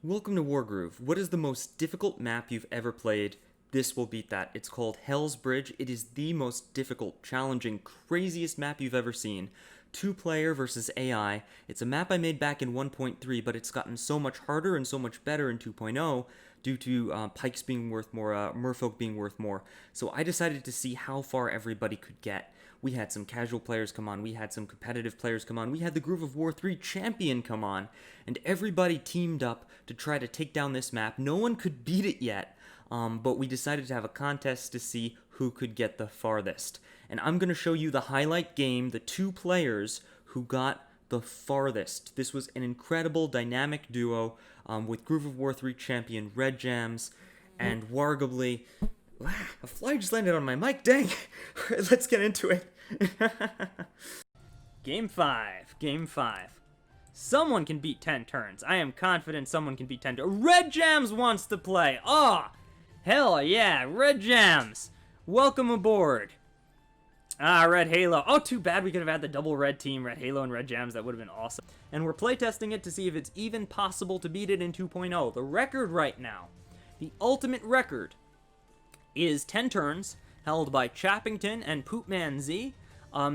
Welcome to Wargroove. What is the most difficult map you've ever played? This will beat that. It's called Hell's Bridge. It is the most difficult, challenging, craziest map you've ever seen. Two-player versus AI. It's a map I made back in 1.3, but it's gotten so much harder and so much better in 2.0 due to pikes being worth more, merfolk being worth more. So I decided to see how far everybody could get. We had some casual players come on, we had some competitive players come on, we had the Groove of War 3 champion come on, and everybody teamed up to try to take down this map. No one could beat it yet, but we decided to have a contest to see who could get the farthest. And I'm going to show you the highlight game, the two players who got the farthest. This was an incredible dynamic duo with Groove of War 3 champion Red Jams and Whargarbly. A fly just landed on my mic, dang! Let's get into it. Game 5. Game 5. Someone can beat 10 turns. I am confident someone can beat 10 turns. Red Jams wants to play. Oh, hell yeah. Red Jams. Welcome aboard. Red Halo. Oh, too bad we could have had the double red team, Red Halo and Red Jams. That would have been awesome. And we're playtesting it to see if it's even possible to beat it in 2.0. The record right now, the ultimate record, is 10 turns, held by Chappington and Poopman Z.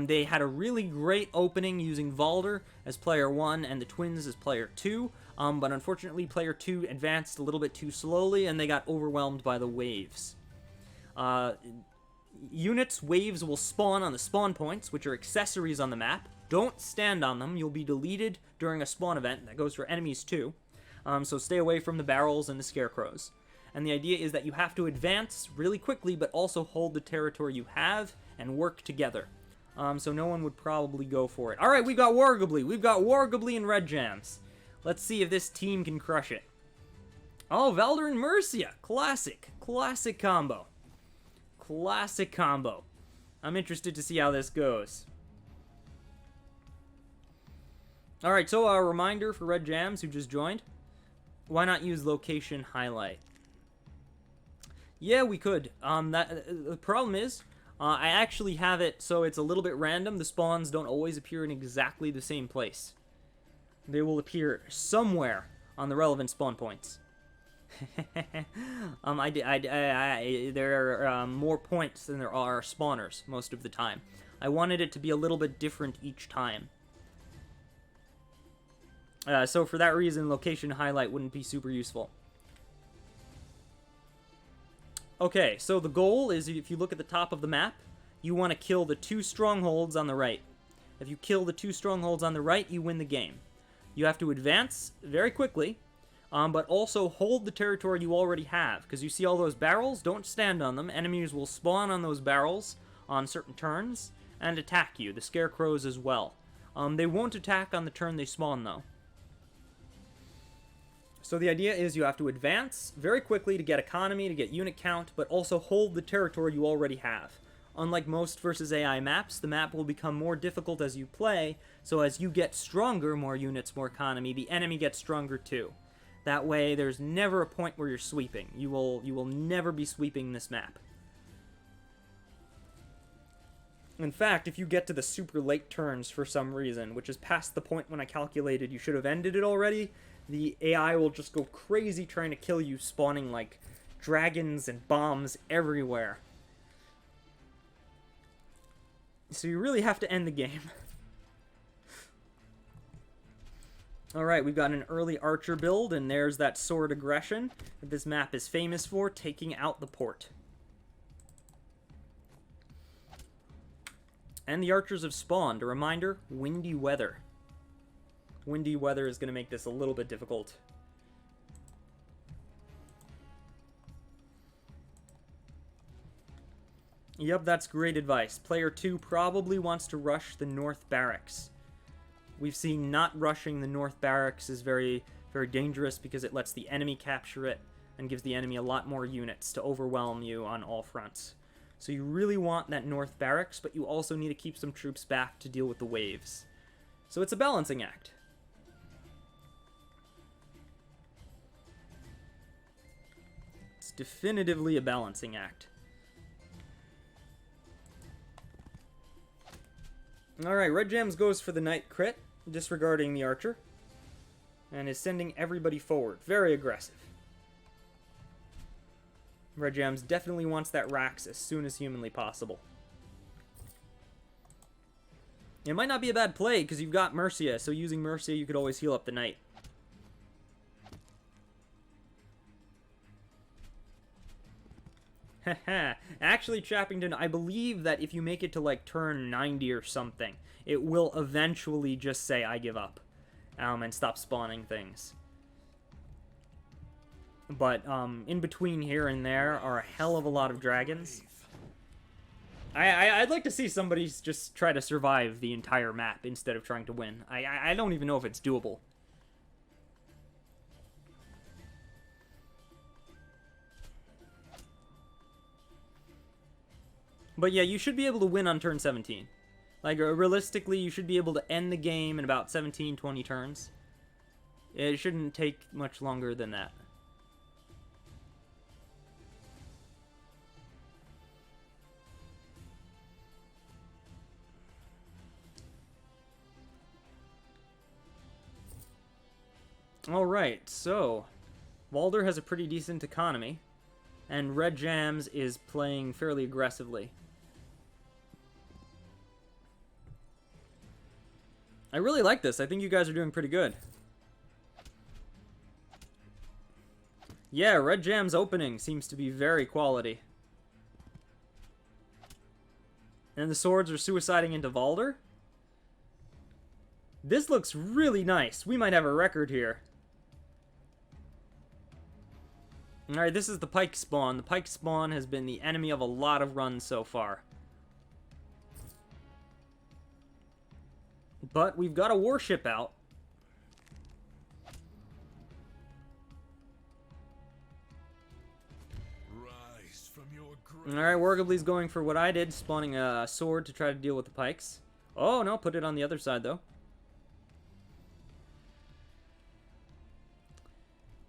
They had a really great opening using Valder as player 1 and the Twins as player 2, but unfortunately player 2 advanced a little bit too slowly and they got overwhelmed by the waves. Waves will spawn on the spawn points, which are accessories on the map. Don't stand on them, you'll be deleted during a spawn event. That goes for enemies too, so stay away from the barrels and the scarecrows. And the idea is that you have to advance really quickly, but also hold the territory you have and work together. So no one would probably go for it. Alright, we've got Whargarbly. We've got Whargarbly and Red Jams. Let's see if this team can crush it. Oh, Valder and Mercia. Classic. Classic combo. Classic combo. I'm interested to see how this goes. Alright, so a reminder for Red Jams who just joined. Why not use location highlight? Yeah, we could. The problem is, I actually have it so it's a little bit random. The spawns don't always appear in exactly the same place. They will appear somewhere on the relevant spawn points. There are more points than there are spawners most of the time. I wanted it to be a little bit different each time. So for that reason, location highlight wouldn't be super useful. Okay, so the goal is, if you look at the top of the map, you want to kill the 2 strongholds on the right. If you kill the 2 strongholds on the right, you win the game. You have to advance very quickly, but also hold the territory you already have. Because you see all those barrels? Don't stand on them. Enemies will spawn on those barrels on certain turns and attack you. The scarecrows as well. They won't attack on the turn they spawn, though. So the idea is you have to advance very quickly to get economy, to get unit count, but also hold the territory you already have. Unlike most versus AI maps, the map will become more difficult as you play, so as you get stronger, more units, more economy, the enemy gets stronger too. That way, there's never a point where you're sweeping. You will never be sweeping this map. In fact, if you get to the super late turns for some reason, which is past the point when I calculated you should have ended it already, the AI will just go crazy trying to kill you, spawning like dragons and bombs everywhere. So you really have to end the game. Alright, we've got an early archer build, and there's that sword aggression that this map is famous for, taking out the port. And the archers have spawned. A reminder, windy weather. Windy weather is going to make this a little bit difficult. Yep, that's great advice. Player 2 probably wants to rush the North Barracks. We've seen not rushing the North Barracks is very, very dangerous because it lets the enemy capture it and gives the enemy a lot more units to overwhelm you on all fronts. So you really want that North Barracks, but you also need to keep some troops back to deal with the waves. So it's a balancing act. It's definitively a balancing act. Alright, Red Jams goes for the Knight crit, disregarding the Archer. and is sending everybody forward. Very aggressive. Red Jams definitely wants that Rax as soon as humanly possible. It might not be a bad play because you've got Mercia, so using Mercia you could always heal up the knight. Haha. Actually, Chappington, I believe that if you make it to like turn 90 or something, it will eventually just say I give up and stop spawning things. But in between here and there are a hell of a lot of dragons. I'd like to see somebody just try to survive the entire map instead of trying to win. I don't even know if it's doable. But yeah, you should be able to win on turn 17. Like, realistically, you should be able to end the game in about 17, 20 turns. It shouldn't take much longer than that. Alright, so Valder has a pretty decent economy, and Red Jams is playing fairly aggressively. I really like this. I think you guys are doing pretty good. Yeah, Red Jam's opening seems to be very quality. And the swords are suiciding into Valder. This looks really nice. We might have a record here. Alright, this is the Pike spawn. The Pike spawn has been the enemy of a lot of runs so far. But we've got a warship out. Alright, Whargarbly's going for what I did, spawning a sword to try to deal with the pikes. Oh, no, put it on the other side, though.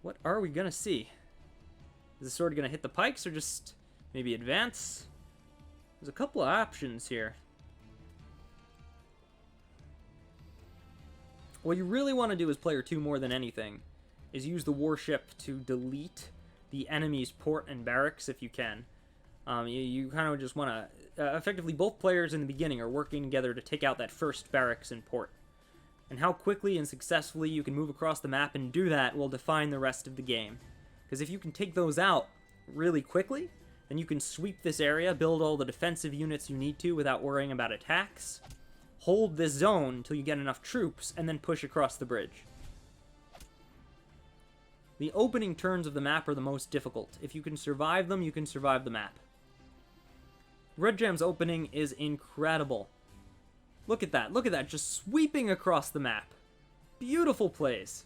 What are we gonna see? Is the sword gonna hit the pikes or just maybe advance? There's a couple of options here. What you really want to do as player 2 more than anything is use the warship to delete the enemy's port and barracks if you can. You kind of just want to... effectively, both players in the beginning are working together to take out that first barracks and port. And how quickly and successfully you can move across the map and do that will define the rest of the game. Because if you can take those out really quickly, then you can sweep this area, build all the defensive units you need to without worrying about attacks, hold this zone until you get enough troops, and then push across the bridge. The opening turns of the map are the most difficult. If you can survive them, you can survive the map. Red Jam's opening is incredible. Look at that, just sweeping across the map. Beautiful plays.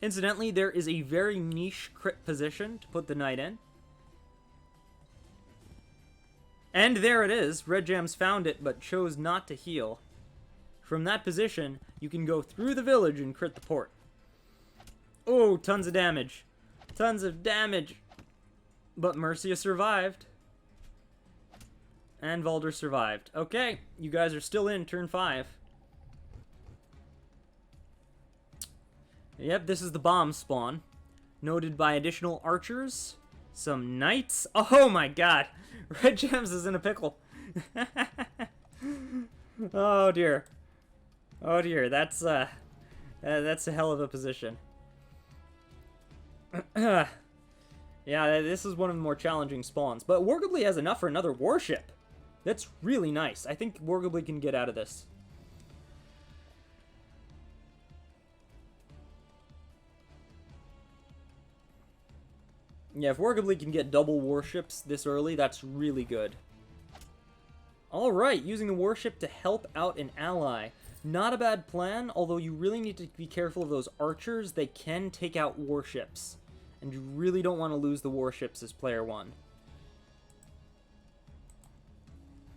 Incidentally, there is a very niche crit position to put the knight in. And there it is. Red Jams found it, but chose not to heal. From that position, you can go through the village and crit the port. Oh, tons of damage. Tons of damage. But Mercia survived. And Valder survived. Okay, you guys are still in turn 5. Yep, this is the bomb spawn. Noted by additional archers. Some knights. Oh my god. Red Jams is in a pickle. Oh dear. Oh dear, that's a hell of a position. Yeah, this is one of the more challenging spawns. But Whargarbly has enough for another warship. That's really nice. I think Whargarbly can get out of this. Yeah, if Wargroove can get double warships this early, that's really good. Alright, using the warship to help out an ally. Not a bad plan, although you really need to be careful of those archers. They can take out warships. And you really don't want to lose the warships as player 1.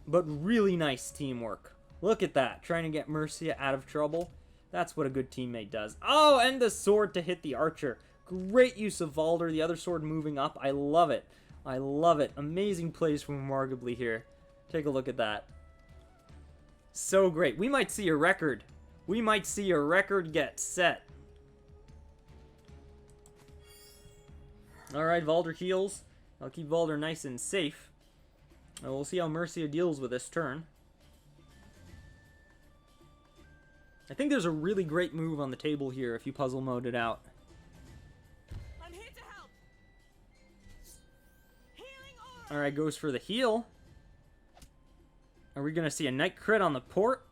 But really nice teamwork. Look at that, trying to get Mercia out of trouble. That's what a good teammate does. Oh, and the sword to hit the archer. Great use of Valder, the other sword moving up. I love it. I love it. Amazing plays from Whargarbly here. Take a look at that. So great. We might see a record. We might see a record get set. Alright, Valder heals. I'll keep Valder nice and safe. And we'll see how Mercia deals with this turn. I think there's a really great move on the table here if you puzzle mode it out. I'm here to help. Healing Alright, goes for the heal. Are we going to see a Knight crit on the port?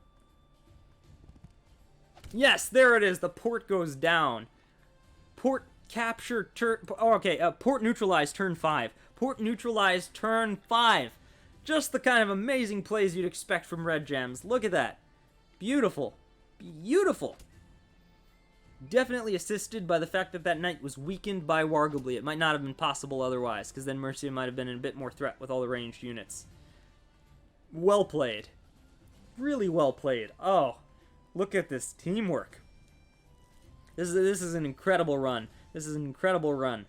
Yes, there it is. The port goes down. Port capture turn... Oh, okay, port neutralized turn 5. Port neutralized turn 5. Just the kind of amazing plays you'd expect from Red Gems. Look at that. Beautiful. Beautiful. Definitely assisted by the fact that that knight was weakened by Whargarbly. It might not have been possible otherwise, because then Mercia might have been in a bit more threat with all the ranged units. Well played. Really well played. Oh, look at this teamwork. This is an incredible run. This is an incredible run.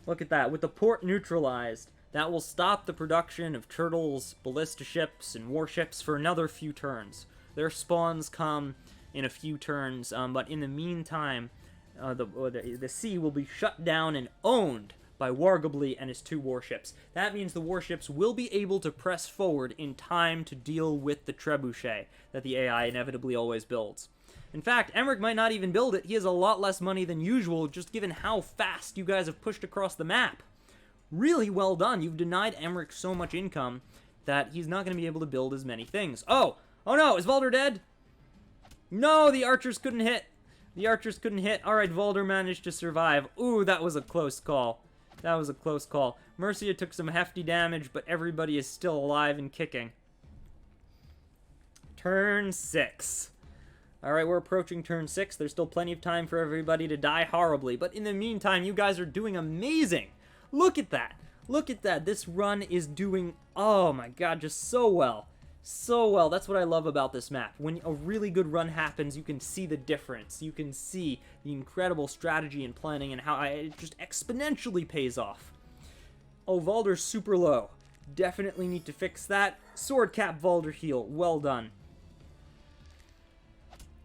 Look at that. With the port neutralized, that will stop the production of turtles, ballista ships, and warships for another few turns. Their spawns come in a few turns, but in the meantime, the sea will be shut down and owned by Whargarbly and his 2 warships. That means the warships will be able to press forward in time to deal with the trebuchet that the AI inevitably always builds. In fact, Emmerich might not even build it. He has a lot less money than usual, just given how fast you guys have pushed across the map. Really well done. You've denied Emmerich so much income that he's not going to be able to build as many things. Oh no, is Valder dead? No, the archers couldn't hit. The archers couldn't hit. Alright, Valder managed to survive. Ooh, that was a close call. That was a close call. Mercia took some hefty damage, but everybody is still alive and kicking. Turn 6. Alright, we're approaching turn 6. There's still plenty of time for everybody to die horribly, but in the meantime, you guys are doing amazing. Look at that. Look at that. This run is doing, oh my god, just so well. So well. That's what I love about this map. When a really good run happens, you can see the difference. You can see the incredible strategy and planning and how it just exponentially pays off. Oh, Valder's super low. Definitely need to fix that. Sword cap Valder heal. Well done.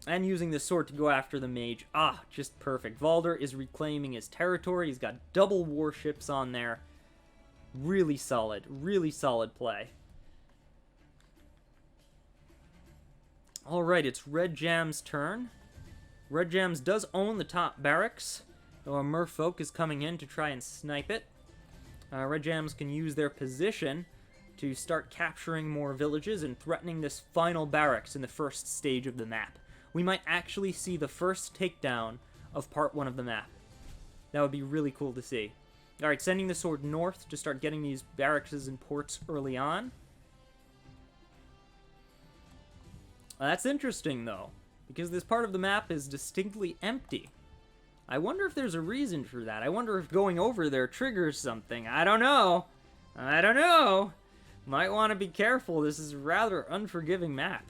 And using the sword to go after the mage. Ah, just perfect. Valder is reclaiming his territory. He's got double warships on there. Really solid play. Alright, it's Red Jam's turn. Red Jams does own the top barracks, though a merfolk is coming in to try and snipe it. Red Jams can use their position to start capturing more villages and threatening this final barracks in the first stage of the map. We might actually see the first takedown of part 1 of the map. That would be really cool to see. Alright, sending the sword north to start getting these barracks and ports early on. That's interesting, though, because this part of the map is distinctly empty. I wonder if there's a reason for that. I wonder if going over there triggers something. I don't know. I don't know. Might want to be careful. This is a rather unforgiving map.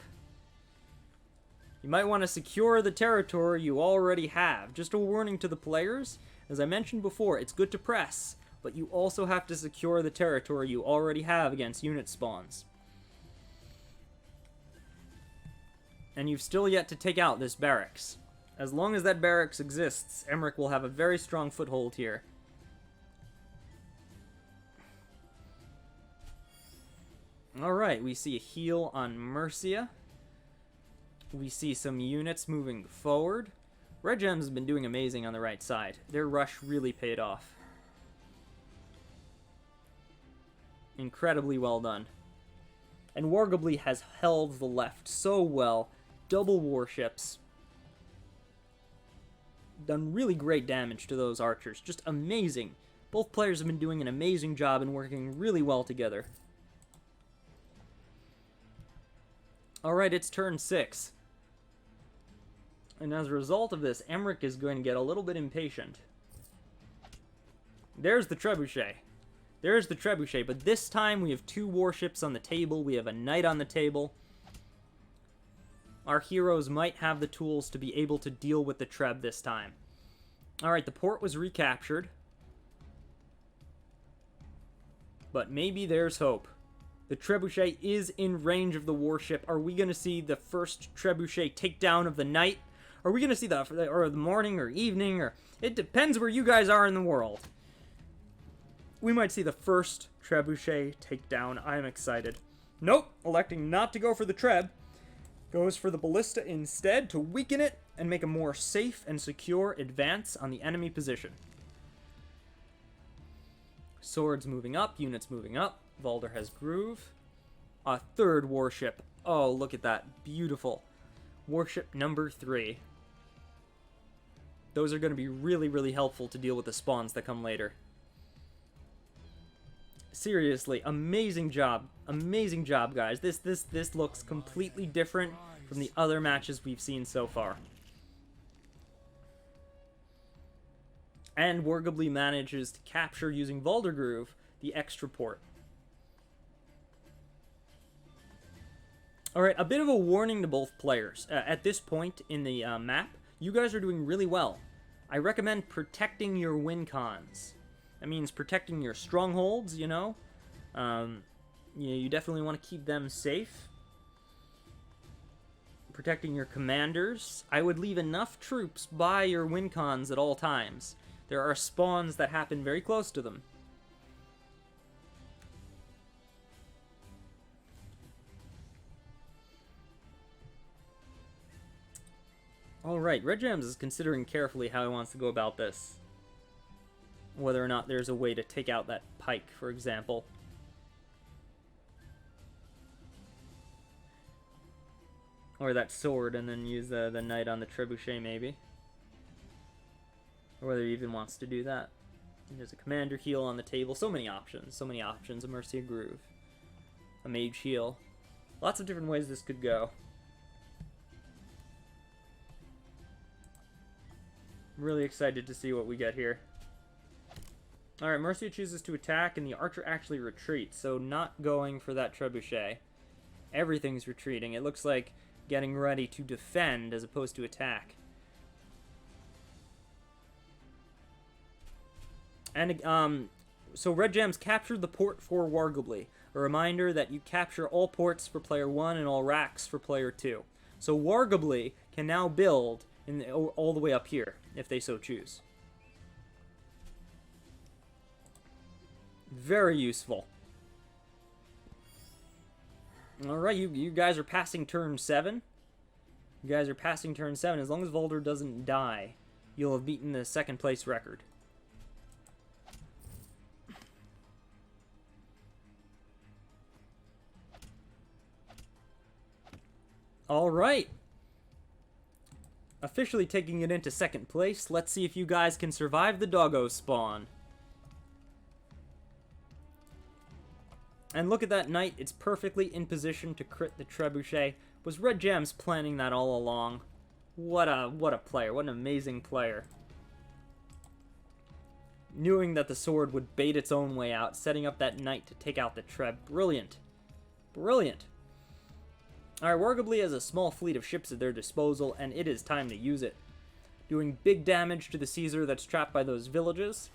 You might want to secure the territory you already have. Just a warning to the players. As I mentioned before, it's good to press, but you also have to secure the territory you already have against unit spawns. And you've still yet to take out this barracks. As long as that barracks exists, Emmerich will have a very strong foothold here. Alright, we see a heal on Mercia. We see some units moving forward. Red Gems has been doing amazing on the right side. Their rush really paid off. Incredibly well done. And Whargarbly has held the left so well. Double warships. Done really great damage to those archers. Just amazing. Both players have been doing an amazing job and working really well together. Alright, it's turn 6. And as a result of this, Emmerich is going to get a little bit impatient. There's the trebuchet. There's the trebuchet, but this time we have 2 warships on the table. We have a knight on the table. Our heroes might have the tools to be able to deal with the treb this time. Alright, the port was recaptured. but maybe there's hope. The trebuchet is in range of the warship. Are we going to see the first trebuchet takedown of the night? Are we going to see the morning or evening? Or it depends where you guys are in the world. We might see the first trebuchet takedown. I'm excited. Nope, electing not to go for the treb. Goes for the ballista instead to weaken it and make a more safe and secure advance on the enemy position. Swords moving up, units moving up. Valder has groove. A third warship. Oh, look at that. Beautiful. Warship number 3. Those are going to be really, really helpful to deal with the spawns that come later. Seriously, amazing job. Amazing job, guys. This looks completely different from the other matches we've seen so far. And Whargarbly manages to capture, using Wargroove, the extra port. Alright, a bit of a warning to both players. At this point in the map, you guys are doing really well. I recommend protecting your win cons. That means protecting your strongholds, you know. You definitely want to keep them safe. Protecting your commanders. I would leave enough troops by your win cons at all times. There are spawns that happen very close to them. Alright, Red Jams is considering carefully how he wants to go about this. Whether or not there's a way to take out that pike, for example. Or that sword, and then use the knight on the trebuchet, maybe. Or whether he even wants to do that. And there's a commander heal on the table. So many options. So many options. A Mercia Groove. A mage heal. Lots of different ways this could go. I'm really excited to see what we get here. Alright, Mercia chooses to attack, and the archer actually retreats, so not going for that trebuchet. Everything's retreating. It looks like getting ready to defend as opposed to attack. And, so Red Jams captured the port for Whargarbly. A reminder that you capture all ports for player 1 and all racks for player 2. So Whargarbly can now build all the way up here, if they so choose. Very useful. Alright, you guys are passing turn 7. You guys are passing turn 7. As long as Valder doesn't die, you'll have beaten the second place record. Alright. Officially taking it into second place. Let's see if you guys can survive the doggo spawn. And look at that knight. It's perfectly in position to crit the trebuchet. Was Red Jams planning that all along? What a player. What an amazing player. Knowing that the sword would bait its own way out, setting up that knight to take out the treb. Brilliant. Brilliant. Alright, Whargarbly has a small fleet of ships at their disposal, and it is time to use it. Doing big damage to the Caesar that's trapped by those villages.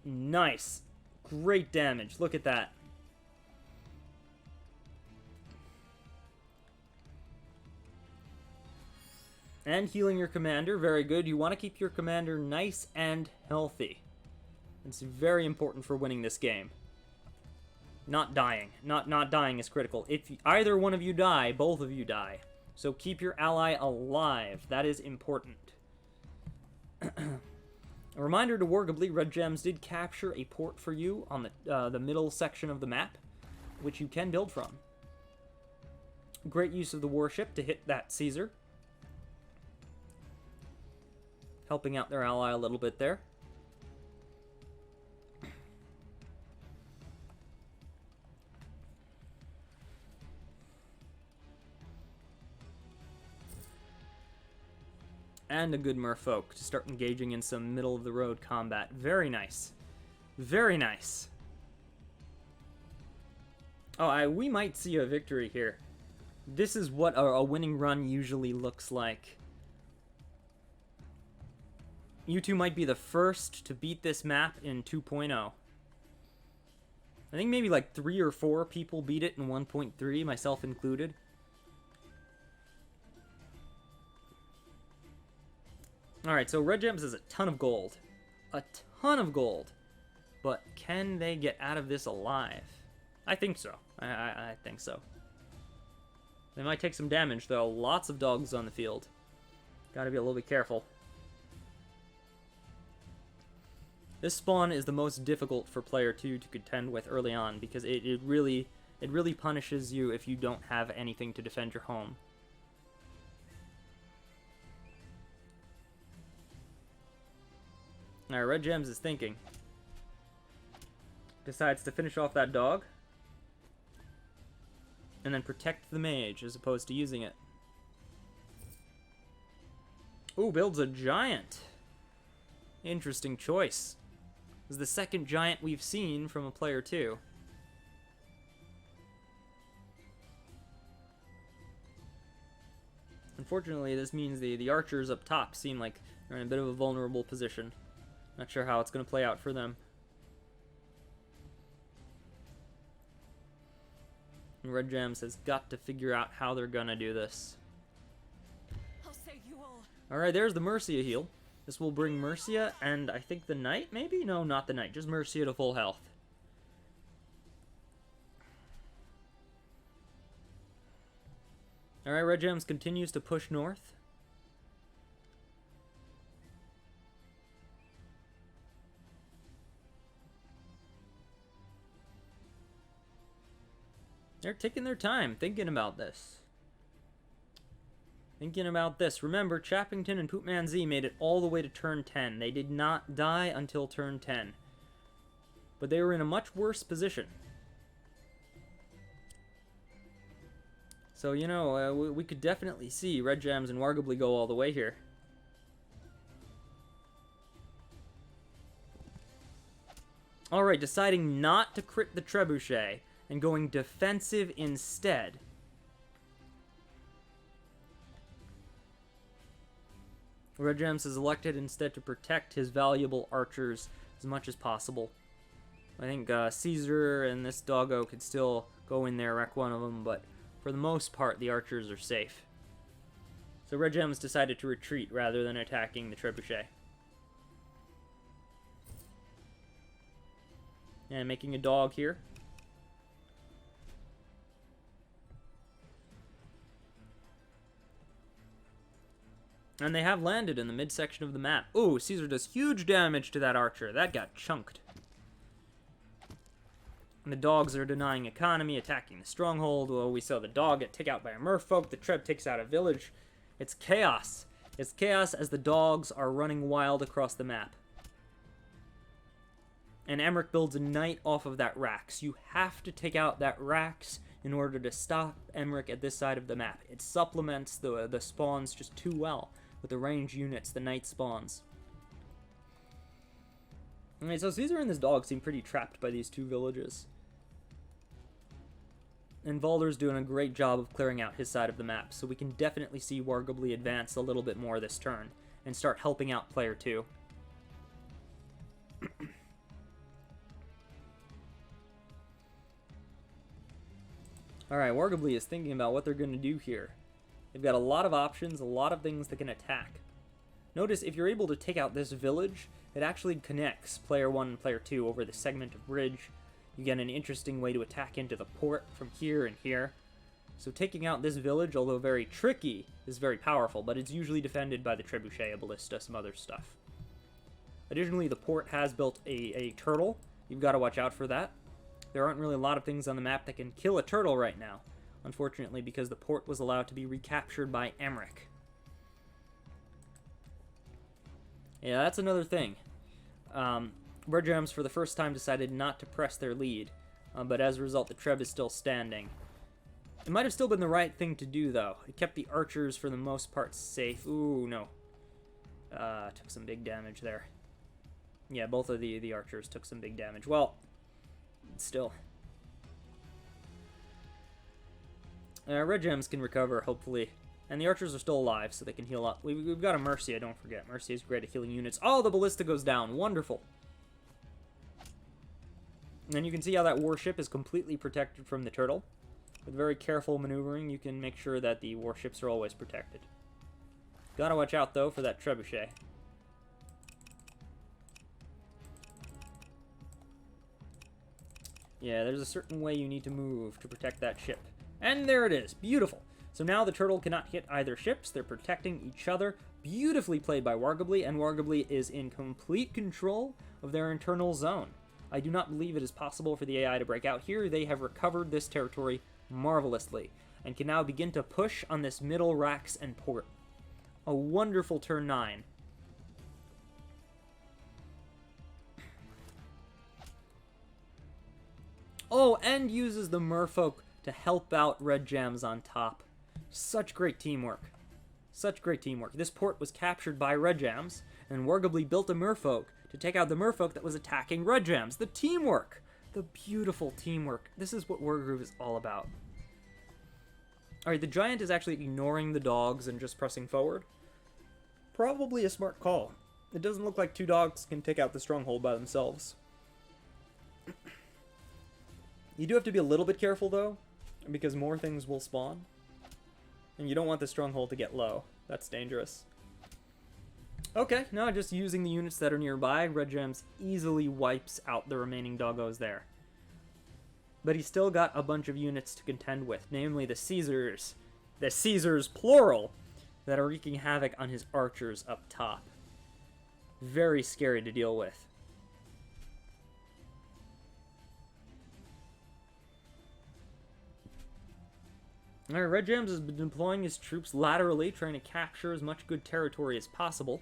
Nice. Great damage. Look at that. And healing your commander. Very good. You want to keep your commander nice and healthy. It's very important for winning this game. Not dying. Not dying is critical. If either one of you die, both of you die. So keep your ally alive. That is important. A reminder to Whargarbly, Red Gems did capture a port for you on the middle section of the map, which you can build from. Great use of the warship to hit that Caesar. Helping out their ally a little bit there. And a good merfolk to start engaging in some middle-of-the-road combat. Very nice. Very nice. Oh, we might see a victory here. This is what a winning run usually looks like. You two might be the first to beat this map in 2.0. I think maybe like 3 or 4 people beat it in 1.3, myself included. Alright, so Red Gems has a ton of gold. A ton of gold. But can they get out of this alive? I think so. I think so. They might take some damage, though. Lots of dogs on the field. Gotta be a little bit careful. This spawn is the most difficult for player 2 to contend with early on, because it really punishes you if you don't have anything to defend your home. Alright, Red Gems is thinking. Decides to finish off that dog. And then protect the mage as opposed to using it. Ooh, builds a giant. Interesting choice. This is the second giant we've seen from a player 2. Unfortunately, this means the archers up top seem like they're in a bit of a vulnerable position. Not sure how it's going to play out for them. And Red Gems has got to figure out how they're going to do this. I'll save you all. Alright, there's the Mercia heal. This will bring Mercia and I think the Knight, maybe? No, not the Knight. Just Mercia to full health. Alright, Red Gems continues to push north. They're taking their time, thinking about this. Remember, Chappington and Poopman Z made it all the way to turn 10. They did not die until turn 10. But they were in a much worse position. So, you know, we could definitely see Red Jams and Whargarbly go all the way here. Alright, deciding not to crit the trebuchet and going defensive instead. Red Gems has elected instead to protect his valuable archers as much as possible. I think Caesar and this doggo could still go in there, wreck one of them, but for the most part, the archers are safe. So Red Gems decided to retreat rather than attacking the trebuchet. And making a dog here. And they have landed in the midsection of the map. Ooh, Caesar does huge damage to that archer. That got chunked. And the dogs are denying economy, attacking the stronghold. Well, we saw the dog get taken out by a merfolk. The treb takes out a village. It's chaos. It's chaos as the dogs are running wild across the map. And Emmerich builds a knight off of that Rax. You have to take out that Rax in order to stop Emmerich at this side of the map. It supplements the spawns just too well. With the range units, the knight spawns. Alright, so Caesar and this dog seem pretty trapped by these two villages. And Valder's doing a great job of clearing out his side of the map, so we can definitely see Whargarbly advance a little bit more this turn, and start helping out player 2. Alright, Whargarbly is thinking about what they're going to do here. They've got a lot of options, a lot of things that can attack. Notice if you're able to take out this village, it actually connects player 1 and player 2 over the segment of bridge. You get an interesting way to attack into the port from here and here. So taking out this village, although very tricky, is very powerful, but it's usually defended by the trebuchet, a ballista, some other stuff. Additionally, the port has built a turtle. You've got to watch out for that. There aren't really a lot of things on the map that can kill a turtle right now. Unfortunately, because the port was allowed to be recaptured by Emmerich. Yeah, that's another thing. Red Gems, for the first time, decided not to press their lead, but as a result, the treb is still standing. It might have still been the right thing to do, though. It kept the archers, for the most part, safe. Ooh, no. Took some big damage there. Yeah, both of the archers took some big damage. Well, still. Red Gems can recover, hopefully. And the archers are still alive, so they can heal up. We've got a Mercia, don't forget. Mercia is great at healing units. Oh, the ballista goes down. Wonderful. And you can see how that warship is completely protected from the turtle. With very careful maneuvering, you can make sure that the warships are always protected. Gotta watch out, though, for that trebuchet. Yeah, there's a certain way you need to move to protect that ship. And there it is. Beautiful. So now the turtle cannot hit either ships. They're protecting each other. Beautifully played by Whargarbly, and Whargarbly is in complete control of their internal zone. I do not believe it is possible for the AI to break out here. They have recovered this territory marvelously and can now begin to push on this middle racks and port. A wonderful turn 9. Oh, and uses the merfolk to help out Red Jams on top. Such great teamwork. Such great teamwork. This port was captured by Red Jams, and Whargarbly built a merfolk to take out the merfolk that was attacking Red Jams. The teamwork! The beautiful teamwork. This is what Wargroove is all about. Alright, the giant is actually ignoring the dogs and just pressing forward. Probably a smart call. It doesn't look like 2 dogs can take out the stronghold by themselves. You do have to be a little bit careful, though, because more things will spawn. And you don't want the stronghold to get low. That's dangerous. Okay, now just using the units that are nearby, Red Gems easily wipes out the remaining doggos there. But he's still got a bunch of units to contend with, namely the Caesars. The Caesars, plural, that are wreaking havoc on his archers up top. Very scary to deal with. Alright, Red Gems has been deploying his troops laterally, trying to capture as much good territory as possible.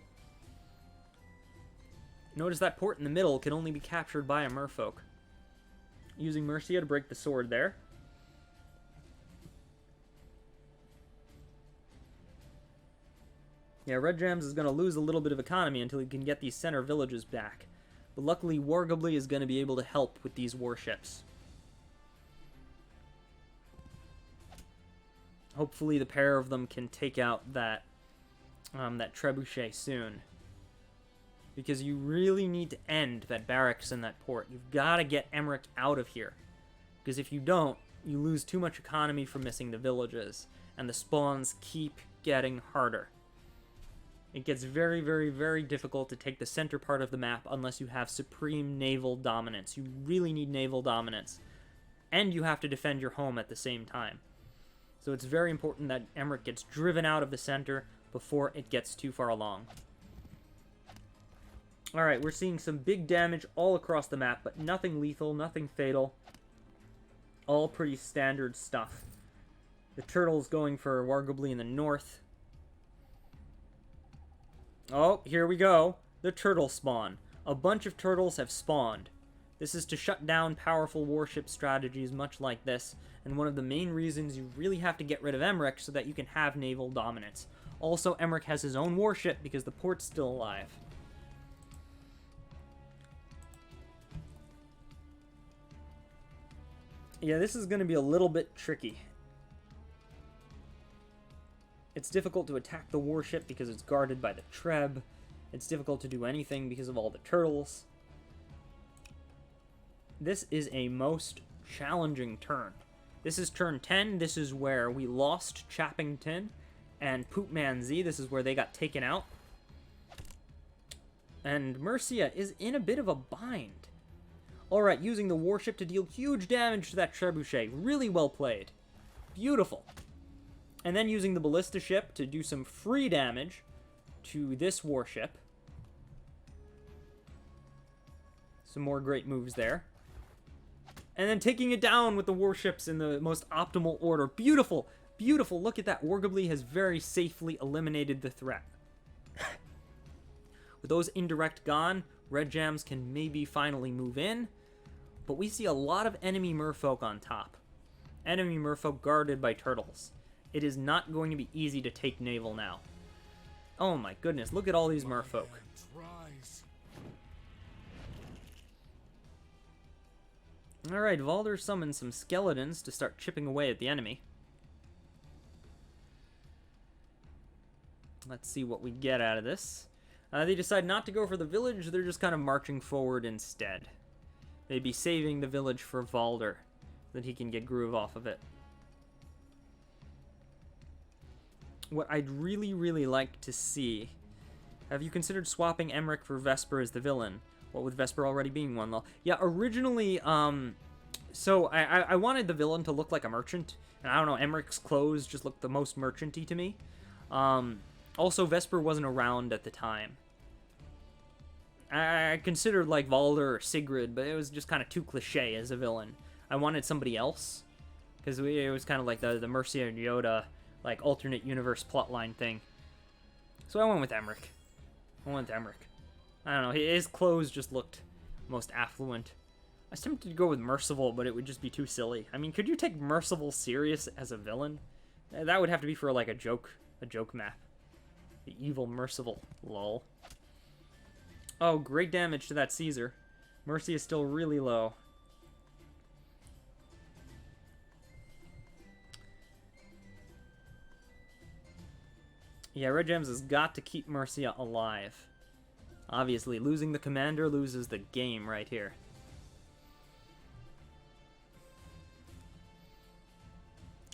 Notice that port in the middle can only be captured by a merfolk. Using Mercia to break the sword there. Yeah, Red Gems is going to lose a little bit of economy until he can get these center villages back. But luckily, Whargarbly is going to be able to help with these warships. Hopefully the pair of them can take out that trebuchet soon. Because you really need to end that barracks in that port. You've got to get Emmerich out of here. Because if you don't, you lose too much economy from missing the villages. And the spawns keep getting harder. It gets very, very, very difficult to take the center part of the map unless you have supreme naval dominance. You really need naval dominance. And you have to defend your home at the same time. So it's very important that Emmerich gets driven out of the center before it gets too far along. Alright, we're seeing some big damage all across the map, but nothing lethal, nothing fatal. All pretty standard stuff. The turtle's going for Whargarbly in the north. Oh, here we go. The turtle spawn. A bunch of turtles have spawned. This is to shut down powerful warship strategies much like this, and one of the main reasons you really have to get rid of Emmerich so that you can have naval dominance. Also, Emmerich has his own warship because the port's still alive. Yeah, this is going to be a little bit tricky. It's difficult to attack the warship because it's guarded by the Treb. It's difficult to do anything because of all the turtles. This is a most challenging turn. This is turn 10. This is where we lost Chappington and Poopman Z. This is where they got taken out. And Mercia is in a bit of a bind. Alright, using the warship to deal huge damage to that trebuchet. Really well played. Beautiful. And then using the ballista ship to do some free damage to this warship. Some more great moves there. And then taking it down with the warships in the most optimal order. Beautiful, beautiful. Look at that. Whargarbly has very safely eliminated the threat. With those indirect gone, Red Jams can maybe finally move in. But we see a lot of enemy merfolk on top. Enemy merfolk guarded by turtles. It is not going to be easy to take naval now. Oh my goodness, look at all these merfolk. Alright, Valder summons some skeletons to start chipping away at the enemy. Let's see what we get out of this. They decide not to go for the village, they're just kind of marching forward instead. Maybe saving the village for Valder, that he can get Groove off of it. What I'd really, really like to see... Have you considered swapping Emmerich for Vesper as the villain? What with Vesper already being one, though. Yeah, originally, so I wanted the villain to look like a merchant. And I don't know, Emmerich's clothes just looked the most merchant-y to me. Also, Vesper wasn't around at the time. I considered, like, Valder or Sigrid, but it was just kind of too cliche as a villain. I wanted somebody else. Because it was kind of like the Mercia and Yoda, like, alternate universe plotline thing. So I went with Emmerich. I don't know, his clothes just looked most affluent. I was tempted to go with Merciful, but it would just be too silly. I mean, could you take Merciful serious as a villain? That would have to be for, like, a joke map. The evil Merciful, lol. Oh, great damage to that Caesar. Mercy is still really low. Yeah, Red Gems has got to keep Mercia alive. Obviously, losing the commander loses the game right here.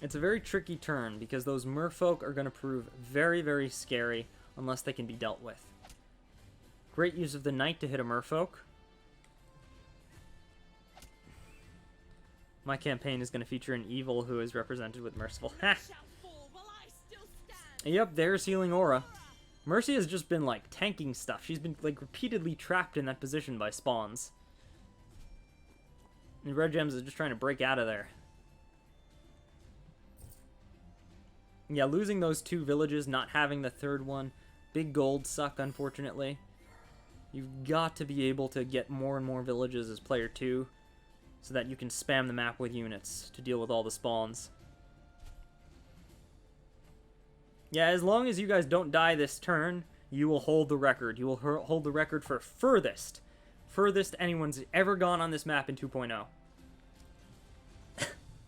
It's a very tricky turn because those merfolk are going to prove very, very scary unless they can be dealt with. Great use of the knight to hit a merfolk. My campaign is going to feature an evil who is represented with Merciful. Ha! Yep, there's Healing Aura. Mercy has just been, like, tanking stuff. She's been, like, repeatedly trapped in that position by spawns. And Red Gems is just trying to break out of there. Yeah, losing those two villages, not having the third one, big gold suck, unfortunately. You've got to be able to get more and more villages as player 2, so that you can spam the map with units to deal with all the spawns. Yeah, as long as you guys don't die this turn, you will hold the record. You will hold the record for furthest anyone's ever gone on this map in 2.0.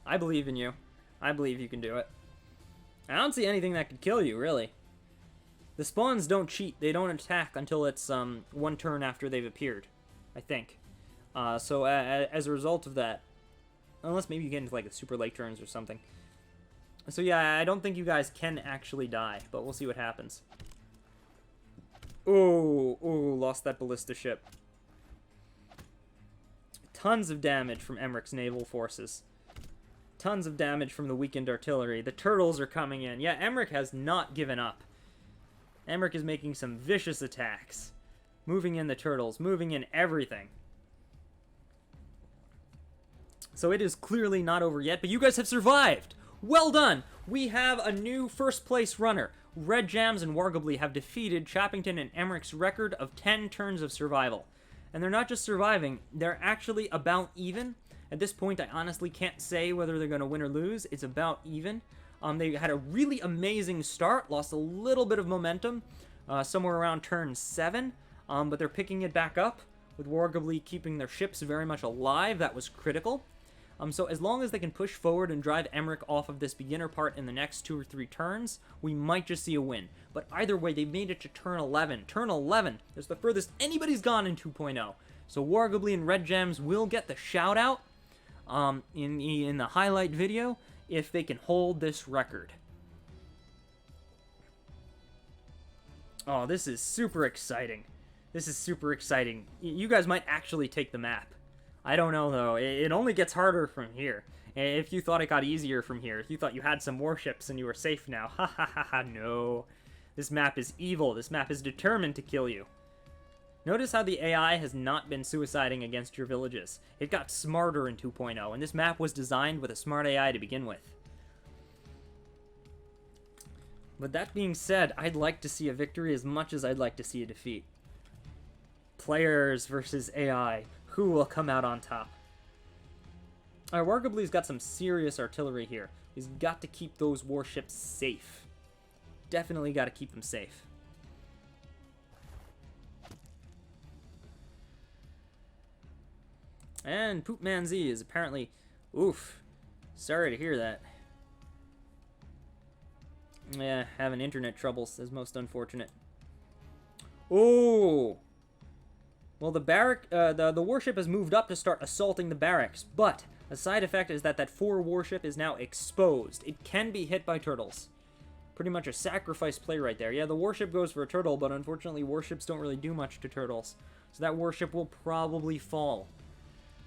I believe in you. I believe you can do it. I don't see anything that could kill you, really. The spawns don't cheat. They don't attack until it's one turn after they've appeared, I think. So as a result of that, unless maybe you get into like the super late turns or something. So yeah, I don't think you guys can actually die, but we'll see what happens. Ooh, lost that ballista ship. Tons of damage from Emmerich's naval forces. Tons of damage from the weakened artillery. The turtles are coming in. Yeah, Emmerich has not given up. Emmerich is making some vicious attacks. Moving in the turtles, moving in everything. So it is clearly not over yet, but you guys have survived! Well done! We have a new first place runner. Red Jams and Whargarbly have defeated Chappington and Emmerich's record of 10 turns of survival. And they're not just surviving, they're actually about even. At this point, I honestly can't say whether they're going to win or lose. It's about even. They had a really amazing start, lost a little bit of momentum, somewhere around turn 7, but they're picking it back up, with Wargroove keeping their ships very much alive. That was critical. So as long as they can push forward and drive Emmerich off of this beginner part in the next 2 or 3 turns, we might just see a win. But either way, they made it to turn 11. Turn 11 is the furthest anybody's gone in 2.0. So Wargroove and Red Gems will get the shout out in the highlight video if they can hold this record. Oh, this is super exciting. This is super exciting. You guys might actually take the map. I don't know, though. It only gets harder from here. If you thought it got easier from here, if you thought you had some warships and you were safe now, ha ha ha ha, no. This map is evil. This map is determined to kill you. Notice how the AI has not been suiciding against your villages. It got smarter in 2.0, and this map was designed with a smart AI to begin with. But that being said, I'd like to see a victory as much as I'd like to see a defeat. Players versus AI. Who will come out on top? Alright, Wargarbly's got some serious artillery here. He's got to keep those warships safe. Definitely got to keep them safe. And Poopman Z is apparently... Oof. Sorry to hear that. Yeah, having internet troubles is most unfortunate. Oh! Well, the warship has moved up to start assaulting the barracks, but a side effect is that that 4 warship is now exposed. It can be hit by turtles. Pretty much a sacrifice play right there. Yeah, the warship goes for a turtle, but unfortunately warships don't really do much to turtles. So that warship will probably fall,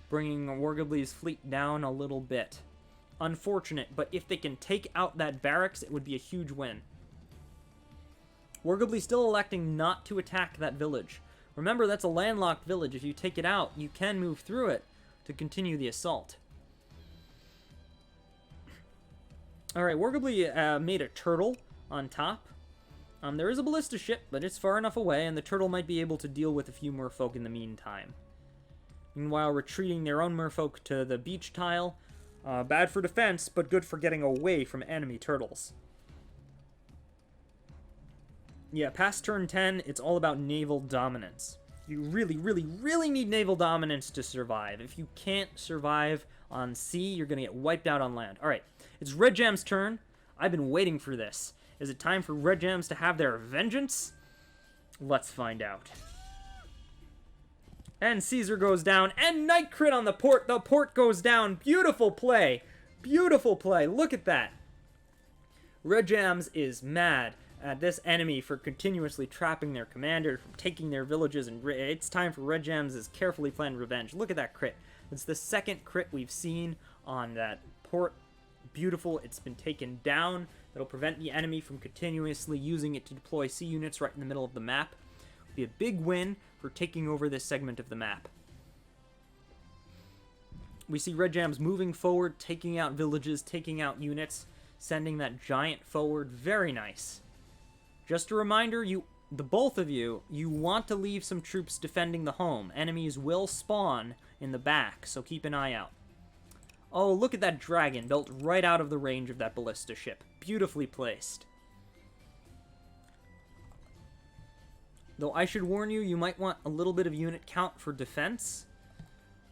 bringing Whargarbly's fleet down a little bit. Unfortunate, but if they can take out that barracks, it would be a huge win. Whargarbly still electing not to attack that village. Remember, that's a landlocked village. If you take it out, you can move through it to continue the assault. Alright, Whargarbly made a turtle on top. There is a ballista ship, but it's far enough away, and the turtle might be able to deal with a few merfolk in the meantime. Meanwhile, retreating their own merfolk to the beach tile. Bad for defense, but good for getting away from enemy turtles. Yeah, past turn 10, it's all about naval dominance. You really, really, really need naval dominance to survive. If you can't survive on sea, you're going to get wiped out on land. Alright, it's Red Jam's turn. I've been waiting for this. Is it time for Red Jams to have their vengeance? Let's find out. And Caesar goes down, and night crit on the port. The port goes down. Beautiful play. Beautiful play. Look at that. Red Jams is mad at this enemy for continuously trapping their commander, from taking their villages, and it's time for Red Jams' carefully planned revenge. Look at that crit. It's the second crit we've seen on that port. Beautiful. It's been taken down. That'll prevent the enemy from continuously using it to deploy sea units right in the middle of the map. It'll be a big win for taking over this segment of the map. We see Red Jams moving forward, taking out villages, taking out units, sending that giant forward. Very nice. Just a reminder, the both of you want to leave some troops defending the home. Enemies will spawn in the back, so keep an eye out. Oh, look at that dragon built right out of the range of that ballista ship. Beautifully placed. Though I should warn you, you might want a little bit of unit count for defense.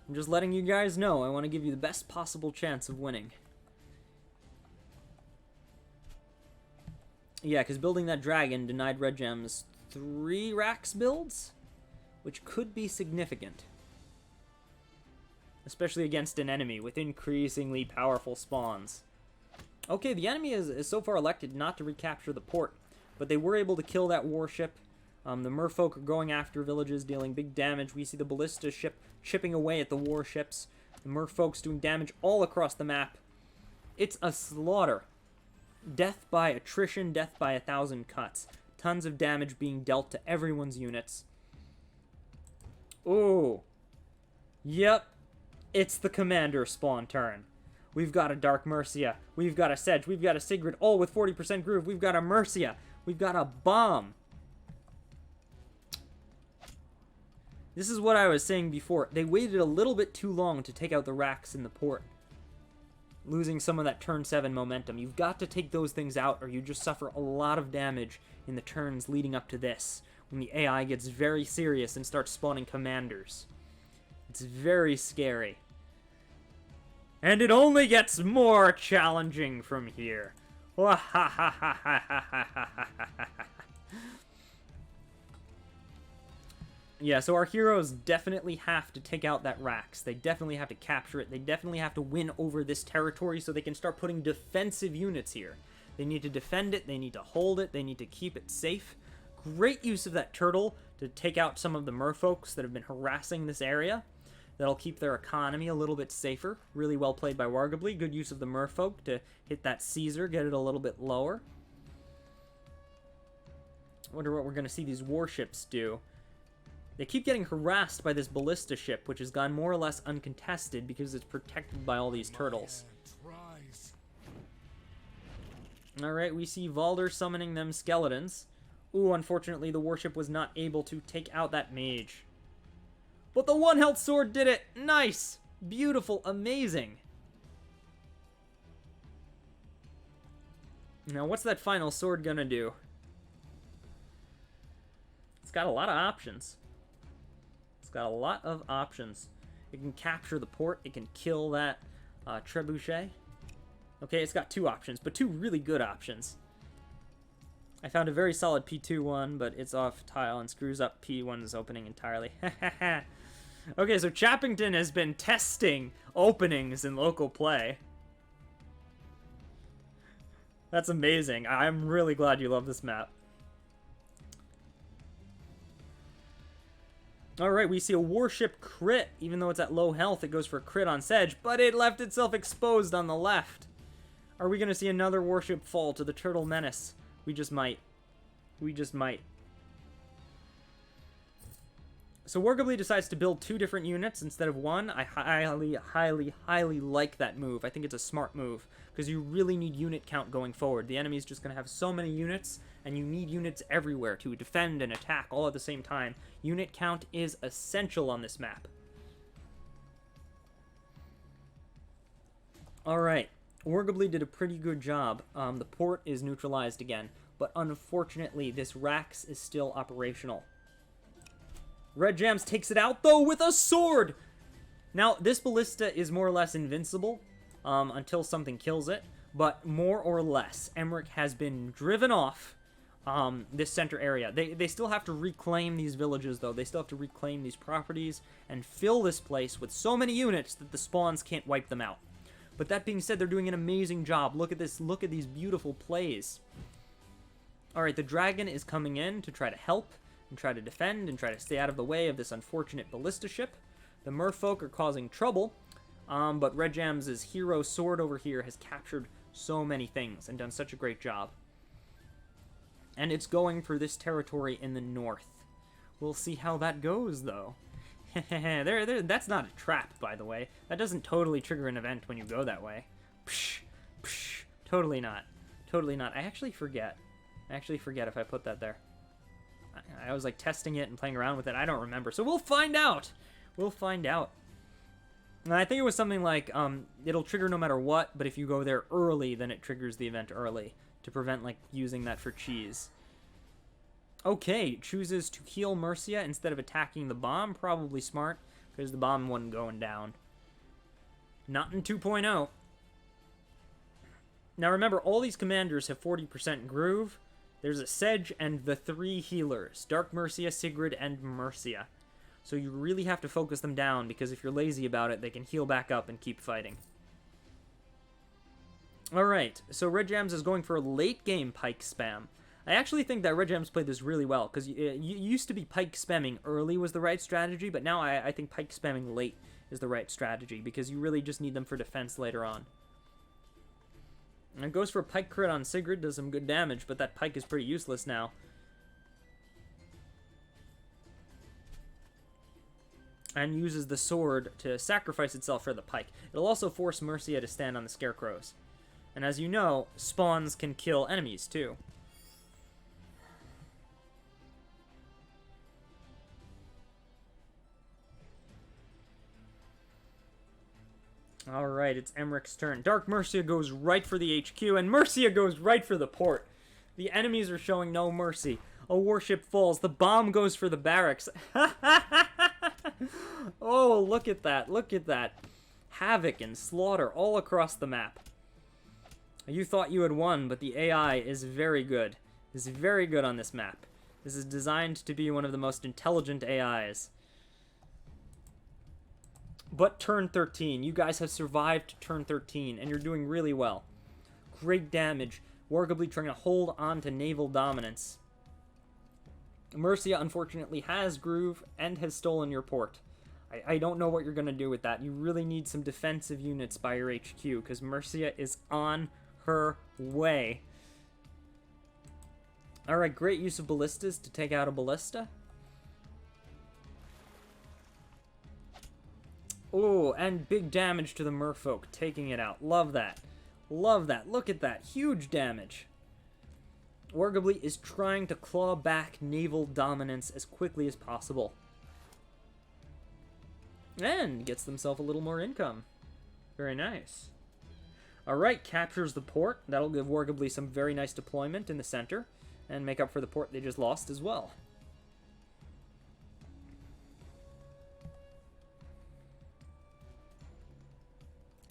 I'm just letting you guys know. I want to give you the best possible chance of winning. Yeah, because building that dragon denied Red Gems 3 racks builds, which could be significant. Especially against an enemy with increasingly powerful spawns. Okay, the enemy is so far elected not to recapture the port, but they were able to kill that warship. The merfolk are going after villages, dealing big damage. We see the ballista ship chipping away at the warships. The merfolk's doing damage all across the map. It's a slaughter. Death by attrition, death by 1,000 cuts. Tons of damage being dealt to everyone's units. Ooh. Yep. It's the commander spawn turn. We've got a Dark Mercia. We've got a Sedge. We've got a Sigrid, all with 40% groove. We've got a Mercia. We've got a bomb. This is what I was saying before. They waited a little bit too long to take out the racks in the port, losing some of that turn 7 momentum. You've got to take those things out, or you just suffer a lot of damage in the turns leading up to this, when the AI gets very serious and starts spawning commanders. It's very scary. And it only gets more challenging from here. Yeah, so our heroes definitely have to take out that racks. They definitely have to capture it. They definitely have to win over this territory so they can start putting defensive units here. They need to defend it. They need to hold it. They need to keep it safe. Great use of that turtle to take out some of the merfolks that have been harassing this area. That'll keep their economy a little bit safer. Really well played by Whargarbly. Good use of the merfolk to hit that Caesar, get it a little bit lower. Wonder what we're going to see these warships do. They keep getting harassed by this ballista ship, which has gone more or less uncontested because it's protected by all these turtles. Alright, we see Valder summoning them skeletons. Ooh, unfortunately the warship was not able to take out that mage. But the 1 health sword did it! Nice! Beautiful, amazing! Now, what's that final sword gonna do? It's got a lot of options. Got a lot of options. It can capture the port. It can kill that trebuchet. Okay, it's got 2 options, but 2 really good options. I found a very solid P2 one, but it's off tile and screws up P1's opening entirely. Okay, so Chappington has been testing openings in local play. That's amazing. I'm really glad you love this map. Alright, we see a warship crit. Even though it's at low health, it goes for a crit on Sedge, but it left itself exposed on the left. Are we going to see another warship fall to the Turtle Menace? We just might. We just might. So Whargarbly decides to build 2 different units instead of 1. I highly like that move. I think it's a smart move, because you really need unit count going forward. The enemy's just going to have so many units, and you need units everywhere to defend and attack all at the same time. Unit count is essential on this map. Alright, Whargarbly did a pretty good job. The port is neutralized again, but unfortunately this Rax is still operational. Red Jams takes it out, though, with a sword! Now, this ballista is more or less invincible until something kills it, but more or less, Emmerich has been driven off this center area. They still have to reclaim these villages, though. They still have to reclaim these properties and fill this place with so many units that the spawns can't wipe them out. But that being said, they're doing an amazing job. Look at this. Look at these beautiful plays. Alright, the dragon is coming in to try to help and try to defend and try to stay out of the way of this unfortunate ballista ship. The merfolk are causing trouble, but Red Jams' hero sword over here has captured so many things and done such a great job. And it's going for this territory in the north. We'll see how that goes, though. That's not a trap, by the way. That doesn't totally trigger an event when you go that way. Psh, psh, totally not. Totally not. I actually forget if I put that there. I was like testing it and playing around with it. I don't remember. So we'll find out. We'll find out. And I think it was something like, it'll trigger no matter what, but if you go there early, then it triggers the event early to prevent, like, using that for cheese. Okay, chooses to heal Mercia instead of attacking the bomb. Probably smart, because the bomb wasn't going down. Not in 2.0. Now remember, all these commanders have 40% groove. There's a Sedge and the 3 healers. Dark Mercia, Sigrid, and Mercia. So you really have to focus them down, because if you're lazy about it, they can heal back up and keep fighting. Alright, so Red Jams is going for late game pike spam. I actually think that Red Jams played this really well, because it used to be pike spamming early was the right strategy, but now I think pike spamming late is the right strategy, because you really just need them for defense later on. And it goes for a pike crit on Sigrid, does some good damage, but that pike is pretty useless now. And uses the sword to sacrifice itself for the pike. It'll also force Mercia to stand on the scarecrows. And as you know, spawns can kill enemies too. Alright, it's Emmerich's turn. Dark Mercia goes right for the HQ, and Mercia goes right for the port. The enemies are showing no mercy. A warship falls. The bomb goes for the barracks. Oh, look at that. Look at that. Havoc and slaughter all across the map. You thought you had won, but the AI is very good. Is very good on this map. This is designed to be one of the most intelligent AIs. But turn 13. You guys have survived turn 13, and you're doing really well. Great damage. Whargarbly trying to hold on to naval dominance. Mercia, unfortunately, has groove and has stolen your port. I don't know what you're going to do with that. You really need some defensive units by your HQ, because Mercia is on her way. Alright, great use of ballistas to take out a ballista. Oh, and big damage to the merfolk, taking it out. Love that. Love that. Look at that. Huge damage. Whargarbly is trying to claw back naval dominance as quickly as possible. And gets themselves a little more income. Very nice. Alright, captures the port. That'll give Whargarbly some very nice deployment in the center. And make up for the port they just lost as well.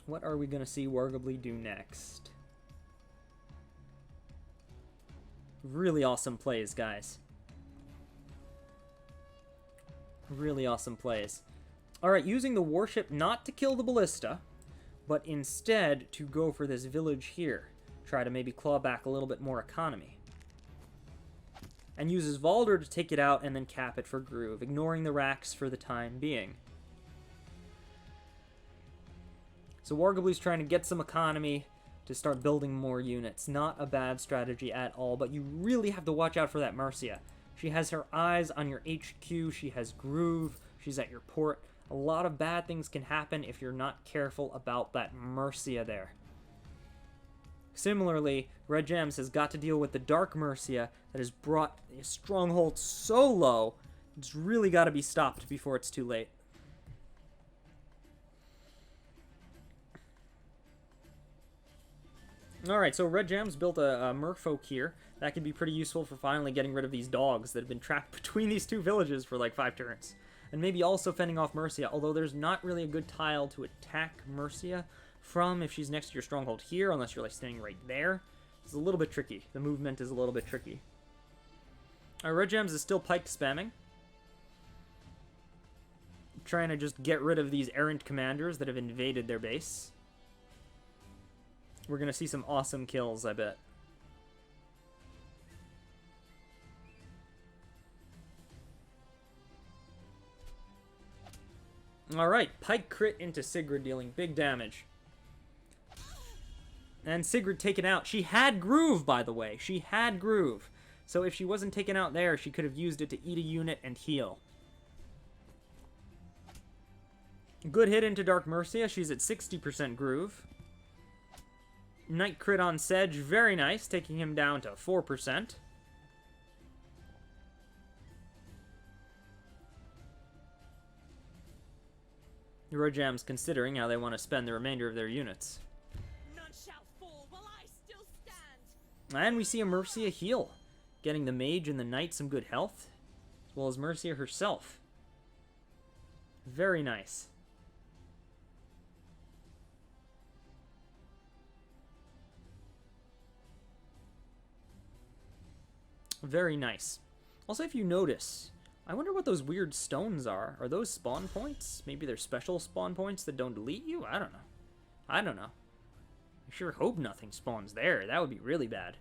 What are we going to see Whargarbly do next? Really awesome plays, guys. Really awesome plays. Alright, using the warship not to kill the ballista, but instead to go for this village here. Try to maybe claw back a little bit more economy. And uses Valder to take it out and then cap it for Groove, ignoring the racks for the time being. So Whargarbly's trying to get some economy to start building more units. Not a bad strategy at all, but you really have to watch out for that Mercia. She has her eyes on your HQ, she has Groove, she's at your port. A lot of bad things can happen if you're not careful about that Mercia there. Similarly, Red Jams has got to deal with the Dark Mercia that has brought a stronghold so low, it's really got to be stopped before it's too late. Alright, so Red Jams built a merfolk here. That could be pretty useful for finally getting rid of these dogs that have been trapped between these two villages for like 5 turns. And maybe also fending off Mercia, although there's not really a good tile to attack Mercia from if she's next to your stronghold here, unless you're like standing right there. It's a little bit tricky. The movement is a little bit tricky. Alright, Red Gems is still pike spamming. Trying to just get rid of these errant commanders that have invaded their base. We're going to see some awesome kills, I bet. Alright, pike crit into Sigrid, dealing big damage. And Sigrid taken out. She had Groove, by the way. She had Groove. So if she wasn't taken out there, she could have used it to eat a unit and heal. Good hit into Dark Mercia. She's at 60% Groove. Night crit on Sedge. Very nice, taking him down to 4%. The Red Jams considering how they want to spend the remainder of their units. None shall fall while I still stand. And we see a Mercia heal, getting the mage and the knight some good health, as well as Mercia herself. Very nice. Very nice. Also, if you notice, I wonder what those weird stones are. Are those spawn points? Maybe they're special spawn points that don't delete you? I don't know. I don't know. I sure hope nothing spawns there. That would be really bad.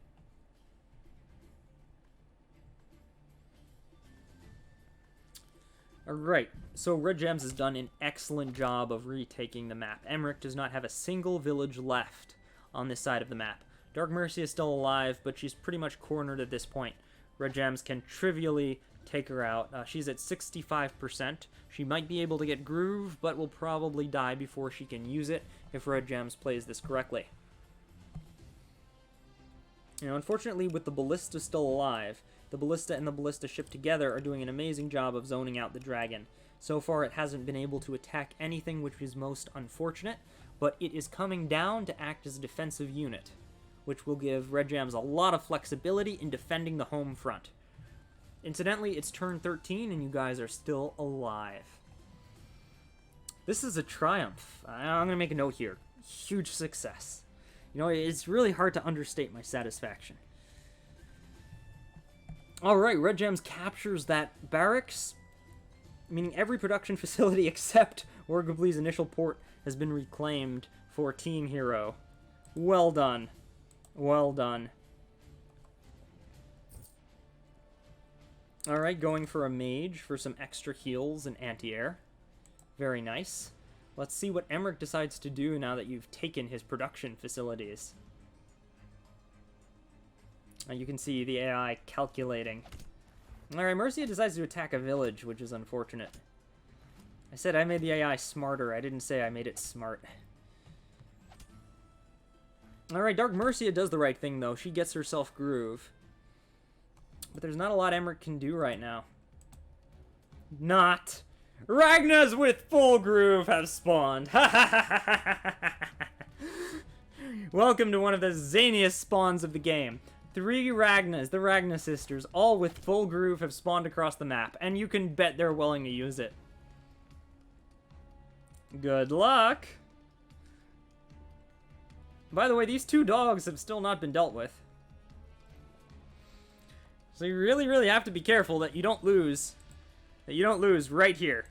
Alright, so Red Gems has done an excellent job of retaking the map. Emmerich does not have a single village left on this side of the map. Dark Mercy is still alive, but she's pretty much cornered at this point. Red Gems can trivially take her out. She's at 65%. She might be able to get Groove, but will probably die before she can use it if Red Gems plays this correctly. You know, unfortunately, with the Ballista still alive, the Ballista and the Ballista ship together are doing an amazing job of zoning out the dragon. So far, it hasn't been able to attack anything, which is most unfortunate, but it is coming down to act as a defensive unit, which will give Red Gems a lot of flexibility in defending the home front. Incidentally, it's turn 13, and you guys are still alive. This is a triumph. I'm going to make a note here. Huge success. You know, it's really hard to understate my satisfaction. Alright, Red Gems captures that barracks, meaning every production facility except Whargarbly's initial port has been reclaimed for Team Hero. Well done. Well done. Alright, going for a mage for some extra heals and anti-air. Very nice. Let's see what Emmerich decides to do now that you've taken his production facilities. You can see the AI calculating. Alright, Mercia decides to attack a village, which is unfortunate. I said I made the AI smarter. I didn't say I made it smart. Alright, Dark Mercia does the right thing, though. She gets herself Groove. But there's not a lot Emmerich can do right now. Not. Ragnas with full Groove have spawned. Welcome to one of the zaniest spawns of the game. 3 Ragnas, the Ragna sisters, all with full Groove, have spawned across the map, and you can bet they're willing to use it. Good luck! By the way, these 2 dogs have still not been dealt with. So you really, really have to be careful that you don't lose. That you don't lose right here.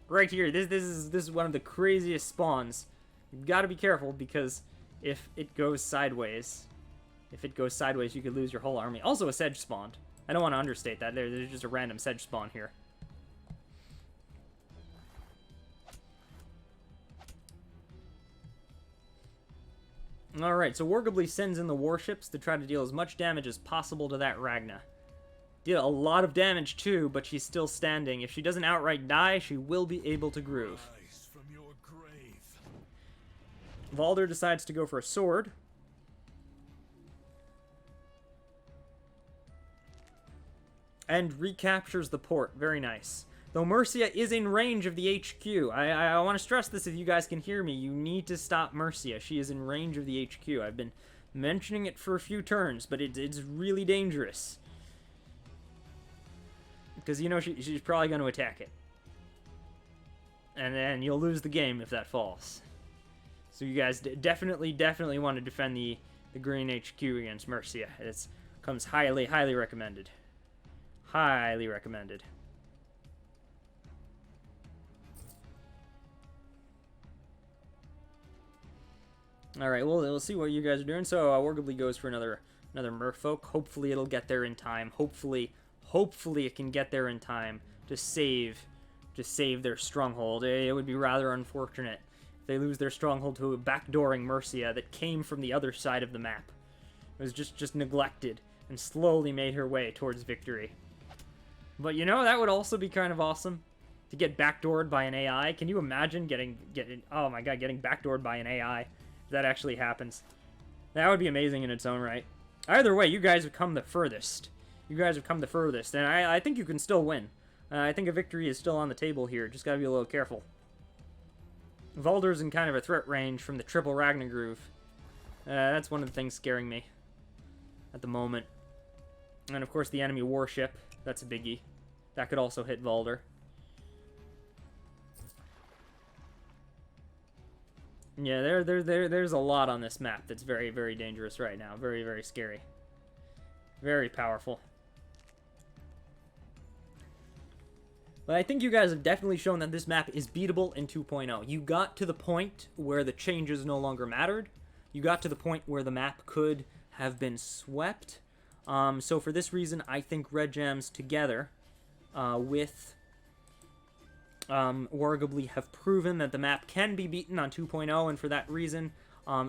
Right here. This is one of the craziest spawns. You've got to be careful because if it goes sideways, you could lose your whole army. Also a sedge spawned. I don't want to understate that. There's just a random sedge spawn here. Alright, so Whargarbly sends in the warships to try to deal as much damage as possible to that Ragna. Deal a lot of damage too, but she's still standing. If she doesn't outright die, she will be able to groove. From your grave. Valder decides to go for a sword. And recaptures the port. Very nice. Though Mercia is in range of the HQ. I want to stress this if you guys can hear me. You need to stop Mercia. She is in range of the HQ. I've been mentioning it for a few turns, but it's really dangerous. Because, you know, she's probably going to attack it. And then you'll lose the game if that falls. So you guys definitely want to defend the green HQ against Mercia. It comes highly recommended. Highly recommended. Alright, well, we'll see what you guys are doing. So, Whargarbly goes for another merfolk. Hopefully it'll get there in time. Hopefully it can get there in time to save their stronghold. It would be rather unfortunate if they lose their stronghold to a backdooring Mercia that came from the other side of the map. It was just neglected and slowly made her way towards victory. But you know, that would also be kind of awesome to get backdoored by an AI. Can you imagine getting oh my god, getting backdoored by an AI? If that actually happens. That would be amazing in its own right. Either way, you guys have come the furthest. You guys have come the furthest, and I think you can still win. I think a victory is still on the table here. Just gotta be a little careful. Valder's in kind of a threat range from the triple Wargroove. That's one of the things scaring me at the moment. And of course the enemy warship. That's a biggie. That could also hit Valder. Yeah, there's a lot on this map that's very dangerous right now. Very scary. Very powerful. But I think you guys have definitely shown that this map is beatable in 2.0. You got to the point where the changes no longer mattered. You got to the point where the map could have been swept. So for this reason, I think Red Jams together with Whargarbly have proven that the map can be beaten on 2.0, and for that reason,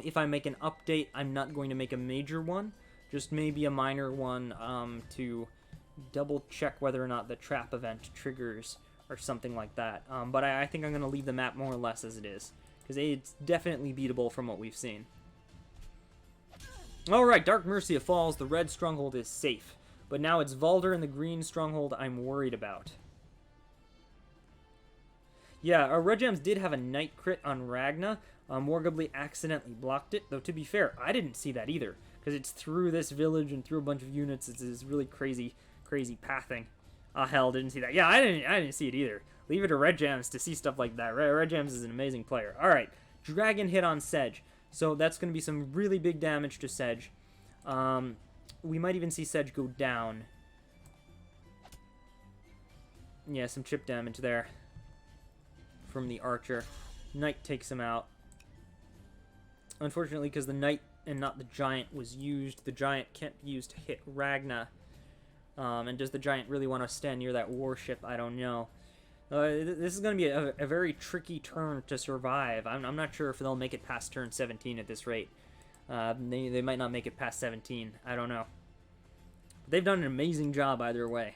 if I make an update, I'm not going to make a major one. Just maybe a minor one to double check whether or not the trap event triggers or something like that. But I think I'm going to leave the map more or less as it is, because it's definitely beatable from what we've seen. Alright, Dark Mercia falls, the red stronghold is safe. But now it's Valder and the green stronghold I'm worried about. Yeah, our Red Jams did have a night crit on Ragna. Whargarbly accidentally blocked it, though to be fair, I didn't see that either. Because it's through this village and through a bunch of units. It's this really crazy pathing. Ah, hell, didn't see that. Yeah, I didn't see it either. Leave it to Red Jams to see stuff like that. Red Jams is an amazing player. Alright, Dragon hit on Sedge. So that's going to be some really big damage to Sedge. We might even see Sedge go down. Yeah, some chip damage there from the archer. Knight takes him out. Unfortunately, because the knight and not the giant was used, the giant can't be used to hit Ragna. And does the giant really want to stand near that warship? I don't know. This is going to be a very tricky turn to survive. I'm not sure if they'll make it past turn 17 at this rate. They might not make it past 17. I don't know. They've done an amazing job either way.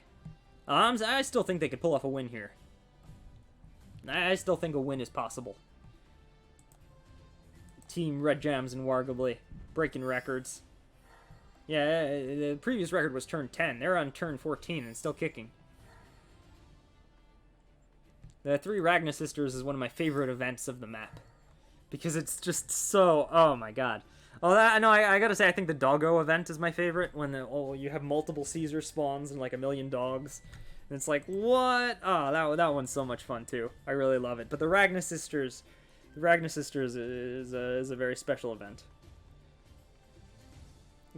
I still think they could pull off a win here. I still think a win is possible. Team Red Jams and Whargarbly breaking records. Yeah, the previous record was turn 10. They're on turn 14 and still kicking. The Three Ragna Sisters is one of my favorite events of the map. Because it's just so... Oh my god. Oh, I gotta say, I think the Doggo event is my favorite. When you have multiple Caesar spawns and like a million dogs. And it's like, what? Oh, that one's so much fun too. I really love it. But the Ragna Sisters... The Ragna Sisters is a very special event.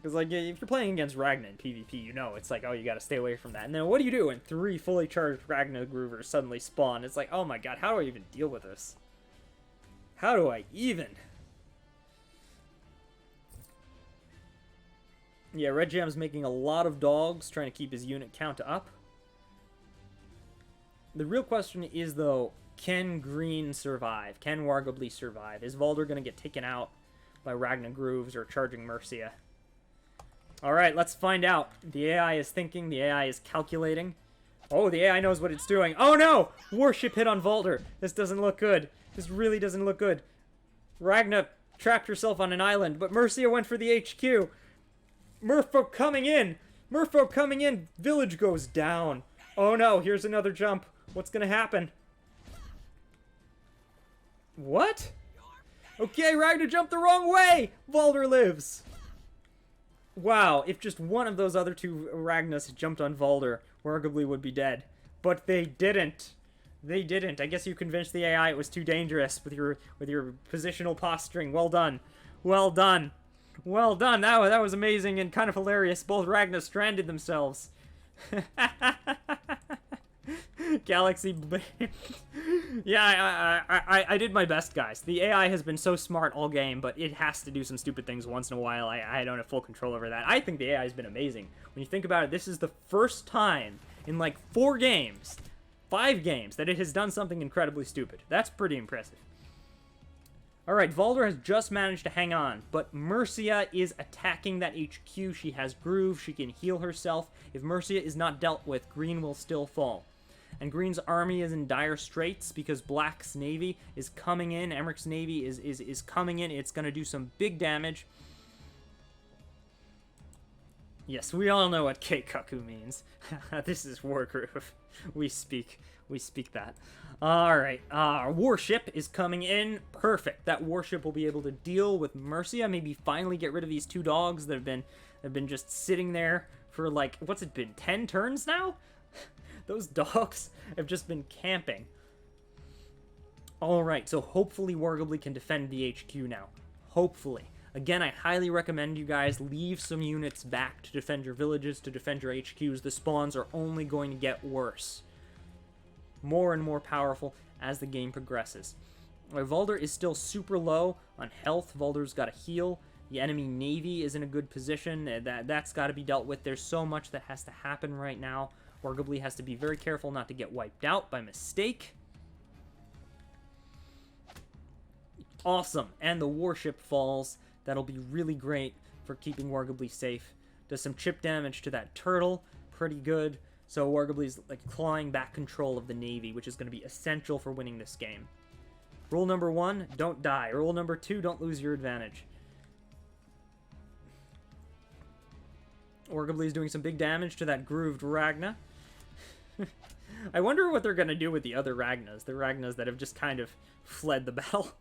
Because, like, if you're playing against Ragna in PvP, you know, it's like, oh, you gotta stay away from that. And then what do you do when 3 fully charged Ragna Groovers suddenly spawn? It's like, oh my god, how do I even deal with this? How do I even? Yeah, Red Jam's making a lot of dogs, trying to keep his unit count up. The real question is, though, can Green survive? Can Whargarbly survive? Is Valder gonna get taken out by Ragna Grooves or charging Mercia? Alright, let's find out. The AI is thinking, the AI is calculating. Oh, the AI knows what it's doing. Oh no! Warship hit on Valder. This doesn't look good. This really doesn't look good. Ragna trapped herself on an island, but Mercia went for the HQ. Merfolk coming in! Merfolk coming in! Village goes down. Oh no, here's another jump. What's gonna happen? What? Okay, Ragna jumped the wrong way! Valder lives! Wow, if just one of those other 2 Ragnas had jumped on Valder, Whargarbly would be dead. But they didn't. They didn't. I guess you convinced the AI it was too dangerous with your positional posturing. Well done. Well done. Well done. That was amazing and kind of hilarious. Both Ragnas stranded themselves. Galaxy. Yeah, I did my best, guys. The AI has been so smart all game, but it has to do some stupid things once in a while. I don't have full control over that. I think the AI has been amazing. When you think about it, this is the first time in like 4 games, 5 games, that it has done something incredibly stupid. That's pretty impressive. Alright, Valder has just managed to hang on, but Mercia is attacking that HQ. She has Groove, she can heal herself. If Mercia is not dealt with, Green will still fall. And Green's army is in dire straits because Black's navy is coming in. Emmerich's navy is coming in. It's going to do some big damage. Yes, we all know what Keikaku means. This is Wargroove. We speak that. Alright, our warship is coming in. Perfect. That warship will be able to deal with Mercia. Maybe finally get rid of these 2 dogs that have been just sitting there for, like, what's it been, 10 turns now? Those dogs have just been camping. Alright, so hopefully Whargarbly can defend the HQ now. Hopefully. Again, I highly recommend you guys leave some units back to defend your villages, to defend your HQs. The spawns are only going to get worse. More and more powerful as the game progresses. Valder is still super low on health. Valder's got to heal. The enemy navy is in a good position. That's got to be dealt with. There's so much that has to happen right now. Whargarbly has to be very careful not to get wiped out by mistake. Awesome. And the warship falls. That'll be really great for keeping Whargarbly safe. Does some chip damage to that turtle. Pretty good. So Whargarbly's like clawing back control of the navy, which is going to be essential for winning this game. Rule number 1, don't die. Rule number 2, don't lose your advantage. Whargarbly's doing some big damage to that grooved Ragna. I wonder what they're going to do with the other Ragnas. The Ragnas that have just kind of fled the battle.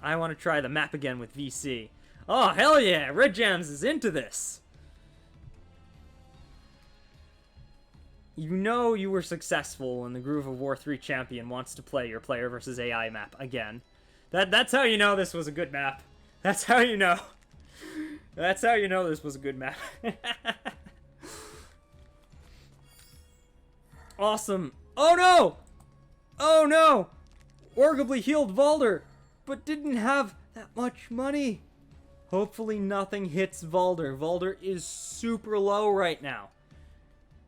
I want to try the map again with VC. Oh, hell yeah! Red Jams is into this! You know you were successful when the Groove of War 3 champion wants to play your player versus AI map again. That's how you know this was a good map. That's how you know. That's how you know this was a good map. Awesome. Oh no! Oh no! Whargarbly healed Valder, but didn't have that much money. Hopefully nothing hits Valder. Valder is super low right now.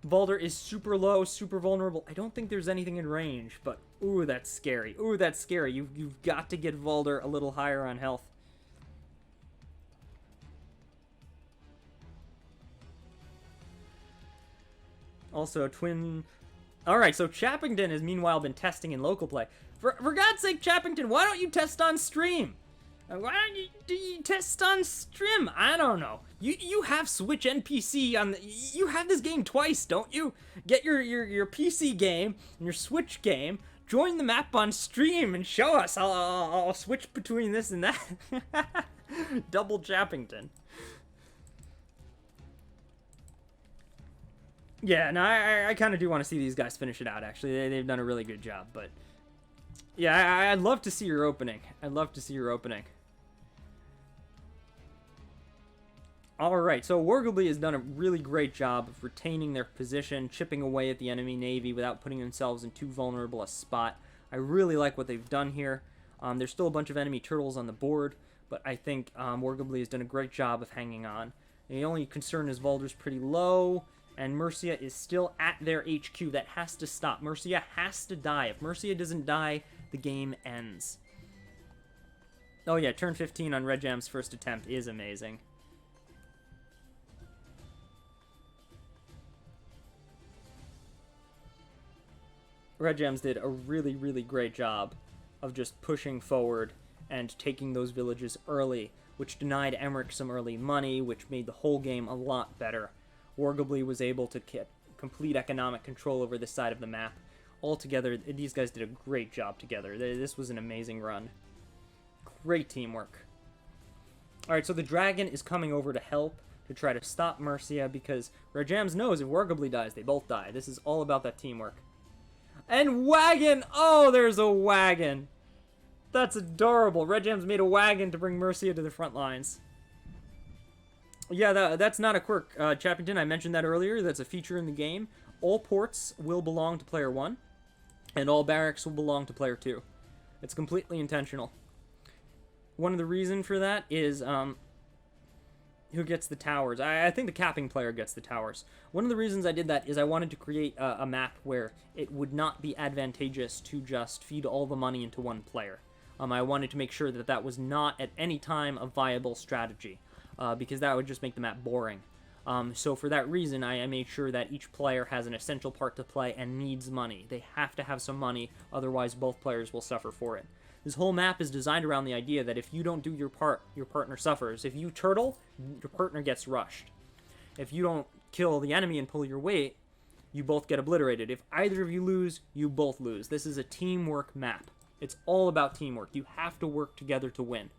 Valder is super low, super vulnerable. I don't think there's anything in range, but ooh, that's scary. Ooh, that's scary. You've got to get Valder a little higher on health. Also, twin... Alright, so Chappington has meanwhile been testing in local play. For God's sake, Chappington, why don't you test on stream? Why don't you test on stream? I don't know. You have Switch NPC on the... You have this game twice, don't you? Get your PC game and your Switch game, join the map on stream and show us. I'll switch between this and that. Double Chappington. Yeah, no, I kind of do want to see these guys finish it out, actually. They've done a really good job, but... Yeah, I'd love to see your opening. I'd love to see your opening. Alright, so Whargarbly has done a really great job of retaining their position, chipping away at the enemy navy without putting themselves in too vulnerable a spot. I really like what they've done here. There's still a bunch of enemy turtles on the board, but I think Whargarbly has done a great job of hanging on. The only concern is Valder's pretty low, and Mercia is still at their HQ. That has to stop. Mercia has to die. If Mercia doesn't die, the game ends. Oh yeah, turn 15 on Red Jam's first attempt is amazing. Red Jams did a really, really great job of just pushing forward and taking those villages early, which denied Emmerich some early money, which made the whole game a lot better. Whargarbly was able to get complete economic control over this side of the map. Altogether, these guys did a great job together. This was an amazing run. Great teamwork. Alright, so the dragon is coming over to help to try to stop Mercia because Red Jams knows if Whargarbly dies, they both die. This is all about that teamwork. And wagon! Oh, there's a wagon! That's adorable. Red Jams made a wagon to bring Mercia to the front lines. Yeah, that's not a quirk, Chappington. I mentioned that earlier. That's a feature in the game. All ports will belong to player 1, and all barracks will belong to player 2. It's completely intentional. One of the reasons for that is who gets the towers. I think the capping player gets the towers. One of the reasons I did that is I wanted to create a map where it would not be advantageous to just feed all the money into one player. I wanted to make sure that that was not at any time a viable strategy, because that would just make the map boring. So for that reason, I made sure that each player has an essential part to play and needs money. They have to have some money, otherwise both players will suffer for it. This whole map is designed around the idea that if you don't do your part, your partner suffers. If you turtle, your partner gets rushed. If you don't kill the enemy and pull your weight, you both get obliterated. If either of you lose, you both lose. This is a teamwork map. It's all about teamwork. You have to work together to win.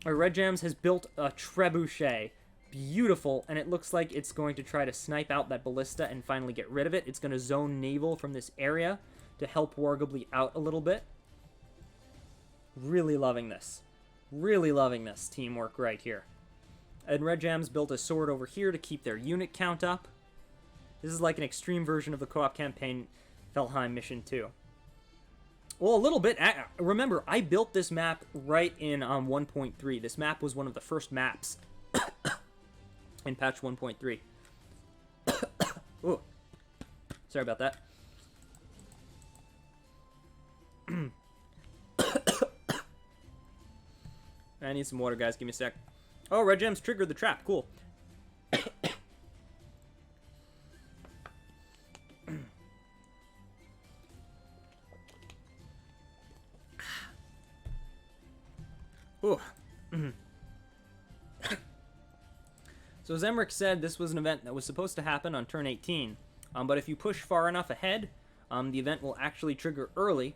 Our Red Jams has built a trebuchet. Beautiful, and it looks like it's going to try to snipe out that ballista and finally get rid of it. It's going to zone naval from this area to help Whargarbly out a little bit. Really loving this. Really loving this teamwork right here. And Red Jams built a sword over here to keep their unit count up. This is like an extreme version of the co-op campaign Felheim Mission 2. Well, a little bit. Remember, I built this map right in 1.3. This map was one of the first maps in patch 1.3. Ooh. Sorry about that. I need some water, guys. Give me a sec. Oh, Red Gems triggered the trap. Cool. Ooh. So as Emmerich said, this was an event that was supposed to happen on turn 18. But if you push far enough ahead, the event will actually trigger early.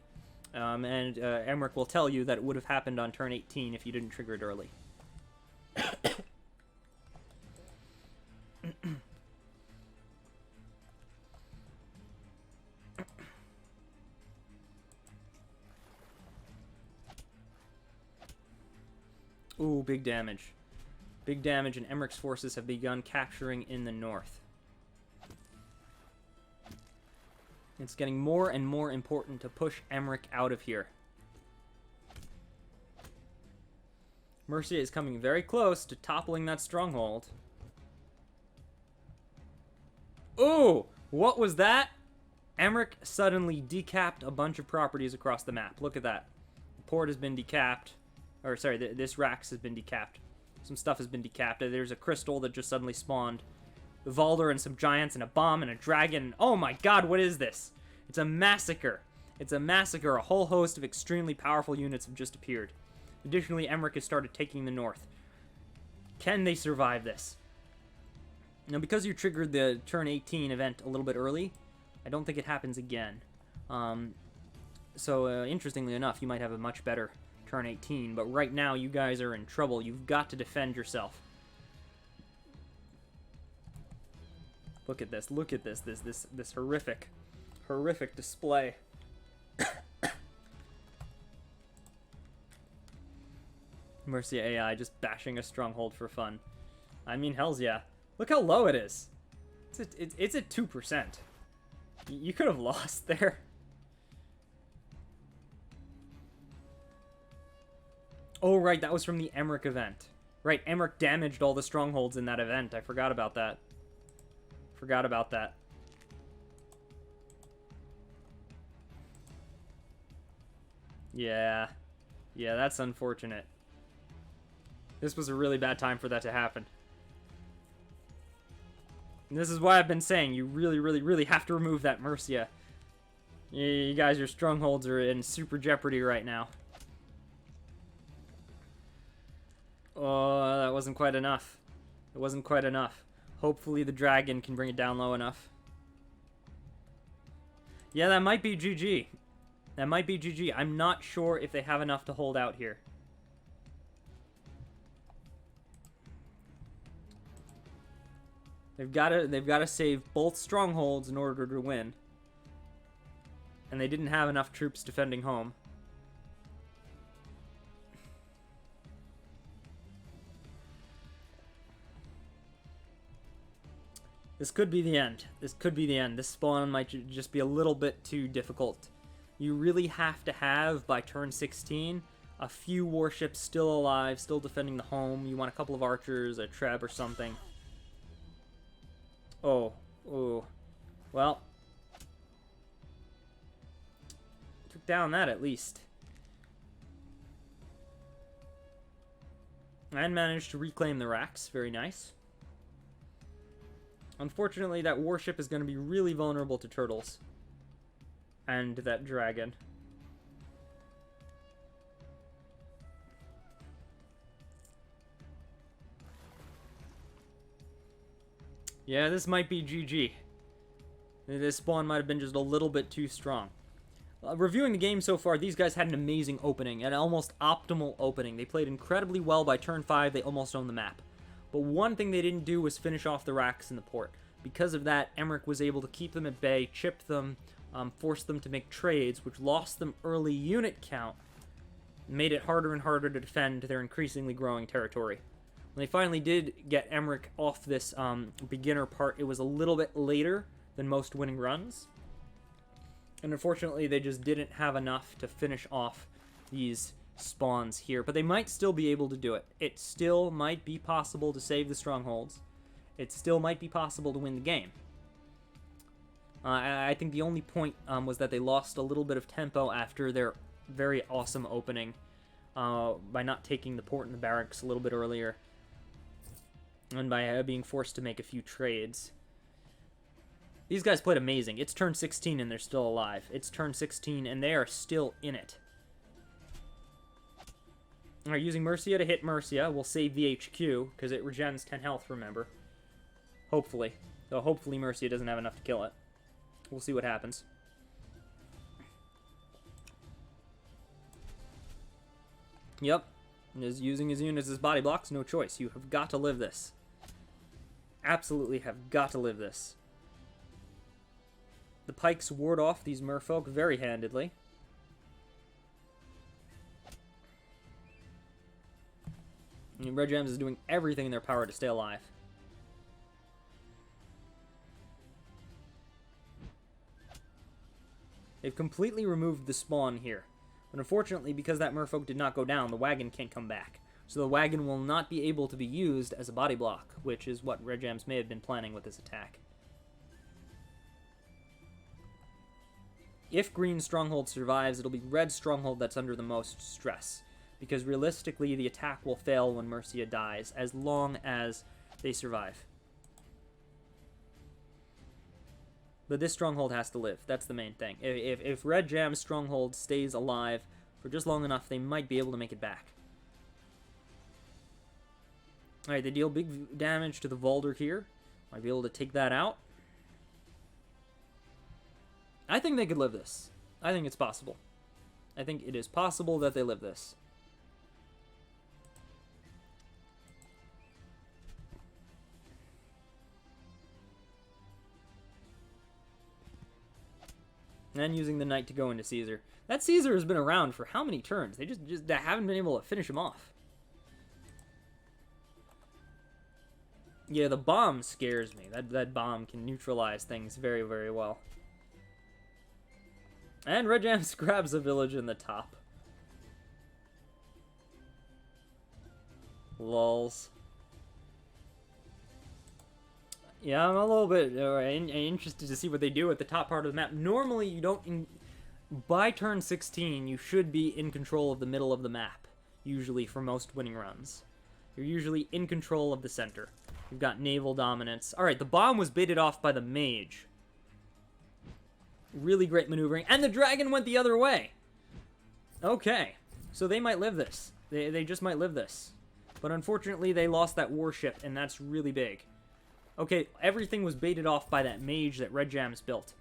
And Emmerich will tell you that it would have happened on turn 18 if you didn't trigger it early. Ooh, big damage. Big damage, and Emmerich's forces have begun capturing in the north. It's getting more and more important to push Emmerich out of here. Mercia is coming very close to toppling that stronghold. Ooh! What was that? Emmerich suddenly decapped a bunch of properties across the map. Look at that. The port has been decapped. Or, sorry, this Rax has been decapped. Some stuff has been decapped. There's a crystal that just suddenly spawned. The Valder and some giants and a bomb and a dragon. Oh my god, what is this? It's a massacre. It's a massacre. A whole host of extremely powerful units have just appeared. Additionally, Emmerich has started taking the north. Can they survive this? Now, because you triggered the turn 18 event a little bit early, I don't think it happens again. Interestingly enough, you might have a much better turn 18, but right now you guys are in trouble. You've got to defend yourself. Look at this. Look at this. This horrific display. Mercia AI just bashing a stronghold for fun. I mean, hells yeah. Look how low it is. It's at 2%. You could have lost there. Oh, right, that was from the Emmerich event. Right, Emmerich damaged all the strongholds in that event. I forgot about that. Forgot about that. Yeah. Yeah, that's unfortunate. This was a really bad time for that to happen. And this is why I've been saying you really, really, really have to remove that Mercia. You guys, your strongholds are in super jeopardy right now. Oh, that wasn't quite enough. It wasn't quite enough. Hopefully the dragon can bring it down low enough. Yeah, that might be GG. That might be GG. I'm not sure if they have enough to hold out here. They've got to save both strongholds in order to win. And they didn't have enough troops defending home. This could be the end. This could be the end. This spawn might just be a little bit too difficult. You really have to have, by turn 16, a few warships still alive, still defending the home. You want a couple of archers, a treb or something. Oh. Well. Took down that at least. And managed to reclaim the racks. Very nice. Unfortunately, that warship is going to be really vulnerable to turtles. And that dragon. Yeah, this might be GG. This spawn might have been just a little bit too strong. Reviewing the game so far, these guys had an amazing opening, an almost optimal opening. They played incredibly well. By turn 5, they almost owned the map. But one thing they didn't do was finish off the racks in the port. Because of that, Emmerich was able to keep them at bay, chip them, force them to make trades, which lost them early unit count, made it harder and harder to defend their increasingly growing territory. When they finally did get Emmerich off this beginner part, it was a little bit later than most winning runs. And unfortunately, they just didn't have enough to finish off these spawns here. But they might still be able to do it. It still might be possible to save the strongholds. It still might be possible to win the game. I think the only point was that they lost a little bit of tempo after their very awesome opening by not taking the port and the barracks a little bit earlier. And by being forced to make a few trades. These guys played amazing. It's turn 16 and they're still alive. It's turn 16 and they are still in it. Alright, using Mercia to hit Mercia. We'll save the HQ, because it regens 10 health, remember. Hopefully. Though hopefully Mercia doesn't have enough to kill it. We'll see what happens. Yep. Is using his units as body blocks, no choice. You have got to live this. Absolutely have got to live this. The pikes ward off these merfolk very handedly. And Red Jams is doing everything in their power to stay alive. They've completely removed the spawn here. But unfortunately, because that merfolk did not go down, the wagon can't come back. So the wagon will not be able to be used as a body block, which is what Red Jams may have been planning with this attack. If Green Stronghold survives, it'll be Red Stronghold that's under the most stress. Because realistically, the attack will fail when Mercia dies, as long as they survive. But this stronghold has to live. That's the main thing. If Red Jam's stronghold stays alive for just long enough, they might be able to make it back. Alright, they deal big damage to the Valder here. Might be able to take that out. I think they could live this. I think it's possible. I think it is possible that they live this. And using the knight to go into Caesar. That Caesar has been around for how many turns? They just haven't been able to finish him off. Yeah, the bomb scares me. That bomb can neutralize things very, very well. And Red Jams grabs a village in the top. Lulz. Yeah, I'm a little bit interested to see what they do at the top part of the map. Normally, you don't... by turn 16, you should be in control of the middle of the map. Usually, for most winning runs. You're usually in control of the center. You've got naval dominance. Alright, the bomb was baited off by the mage. Really great maneuvering. And the dragon went the other way. Okay. So they might live this. They just might live this. But unfortunately, they lost that warship, and that's really big. Okay, everything was baited off by that mage that Red Jams built.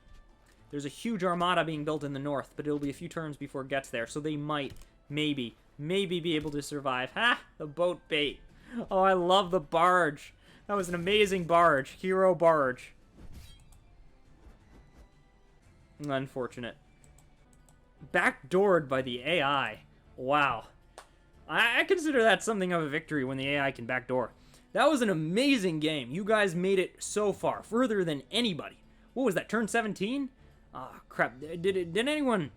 There's a huge armada being built in the north, but it'll be a few turns before it gets there, so they might, maybe be able to survive. Ha! The boat bait. Oh, I love the barge. That was an amazing barge. Hero barge. Unfortunate. Backdoored by the AI. Wow. I consider that something of a victory when the AI can backdoor. That was an amazing game. You guys made it so far, further than anybody. What was that, turn 17? Ah, crap. Did anyone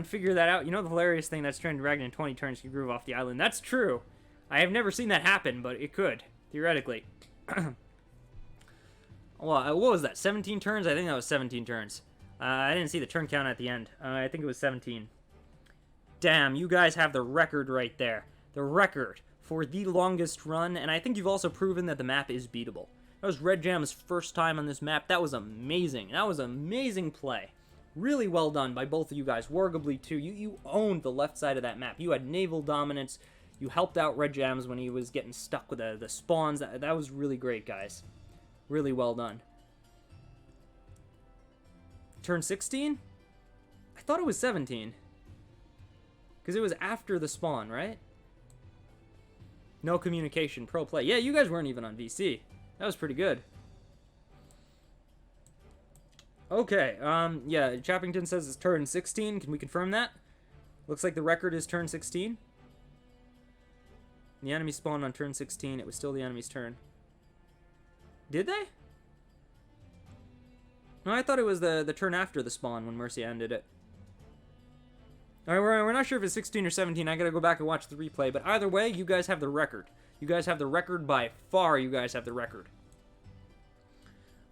figure that out? You know the hilarious thing that's turned Dragon in 20 turns can groove off the island. That's true. I have never seen that happen, but it could, theoretically. Well, what was that, 17 turns? I think that was 17 turns. I didn't see the turn count at the end. I think it was 17. Damn, you guys have the record right there. The record for the longest run, and I think you've also proven that the map is beatable. That was Red Jam's first time on this map. That was amazing. That was amazing play. Really well done by both of you guys. Whargarbly, too. You owned the left side of that map. You had naval dominance. You helped out Red Jams when he was getting stuck with the spawns. That was really great, guys. Really well done. Turn 16? I thought it was 17. Because it was after the spawn, right? No communication, pro play. Yeah, you guys weren't even on VC. That was pretty good. Okay, yeah, Chappington says it's turn 16. Can we confirm that? Looks like the record is turn 16. The enemy spawned on turn 16. It was still the enemy's turn. Did they? No, I thought it was the turn after the spawn when Mercia ended it. Alright, we're not sure if it's 16 or 17. I gotta go back and watch the replay. But either way, you guys have the record. You guys have the record by far. You guys have the record.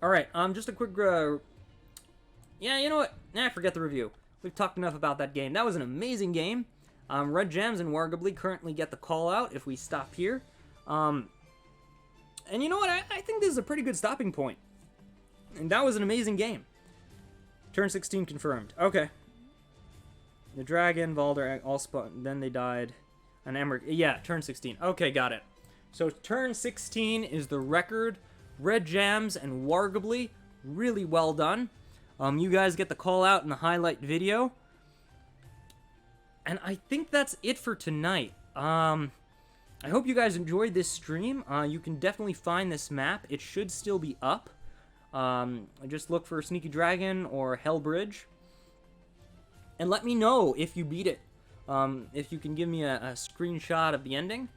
Alright, just a quick... yeah, you know what? Forget the review. We've talked enough about that game. That was an amazing game. Red Jams and Whargarbly currently get the call out if we stop here. And you know what? I think this is a pretty good stopping point. And that was an amazing game. Turn 16 confirmed. Okay. The Dragon, Valder, all spawned. Then they died. And Emmerich. Yeah, turn 16. Okay, got it. So turn 16 is the record. Red Jams and Whargarbly. Really well done. You guys get the call out in the highlight video. And I think that's it for tonight. I hope you guys enjoyed this stream. You can definitely find this map. It should still be up. Just look for Sneaky Dragon or Hell Bridge. And let me know if you beat it. If you can give me a screenshot of the ending.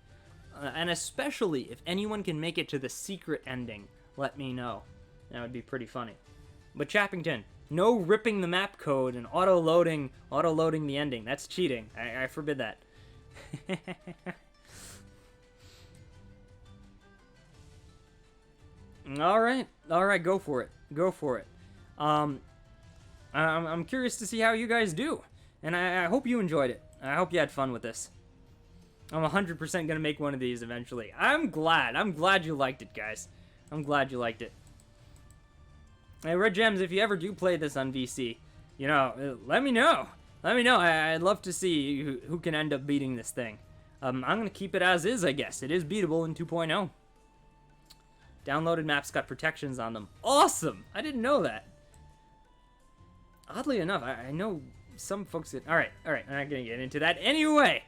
And especially if anyone can make it to the secret ending, let me know. That would be pretty funny. But Chappington, no ripping the map code and auto-loading the ending. That's cheating. I forbid that. Alright, go for it. I'm curious to see how you guys do. And I hope you enjoyed it. I hope you had fun with this. I'm 100% gonna make one of these eventually. I'm glad you liked it, guys. I'm glad you liked it. Hey, Red Gems, if you ever do play this on VC, you know, let me know. Let me know. I'd love to see who can end up beating this thing. I'm gonna keep it as is, I guess. It is beatable in 2.0. Downloaded maps got protections on them. Awesome! I didn't know that. Oddly enough, I know some folks that... Alright, I'm not gonna get into that. Anyway,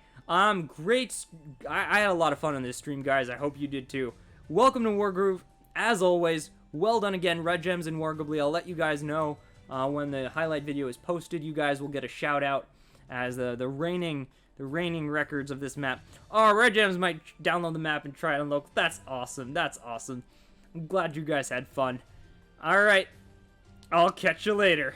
great... I had a lot of fun on this stream, guys. I hope you did too. Welcome to Wargroove. As always, well done again, Red Gems and Whargarbly. I'll let you guys know when the highlight video is posted. You guys will get a shout out as the reigning the reigning records of this map. Oh, Red Jams might download the map and try it on local. That's awesome. That's awesome. I'm glad you guys had fun. Alright, I'll catch you later.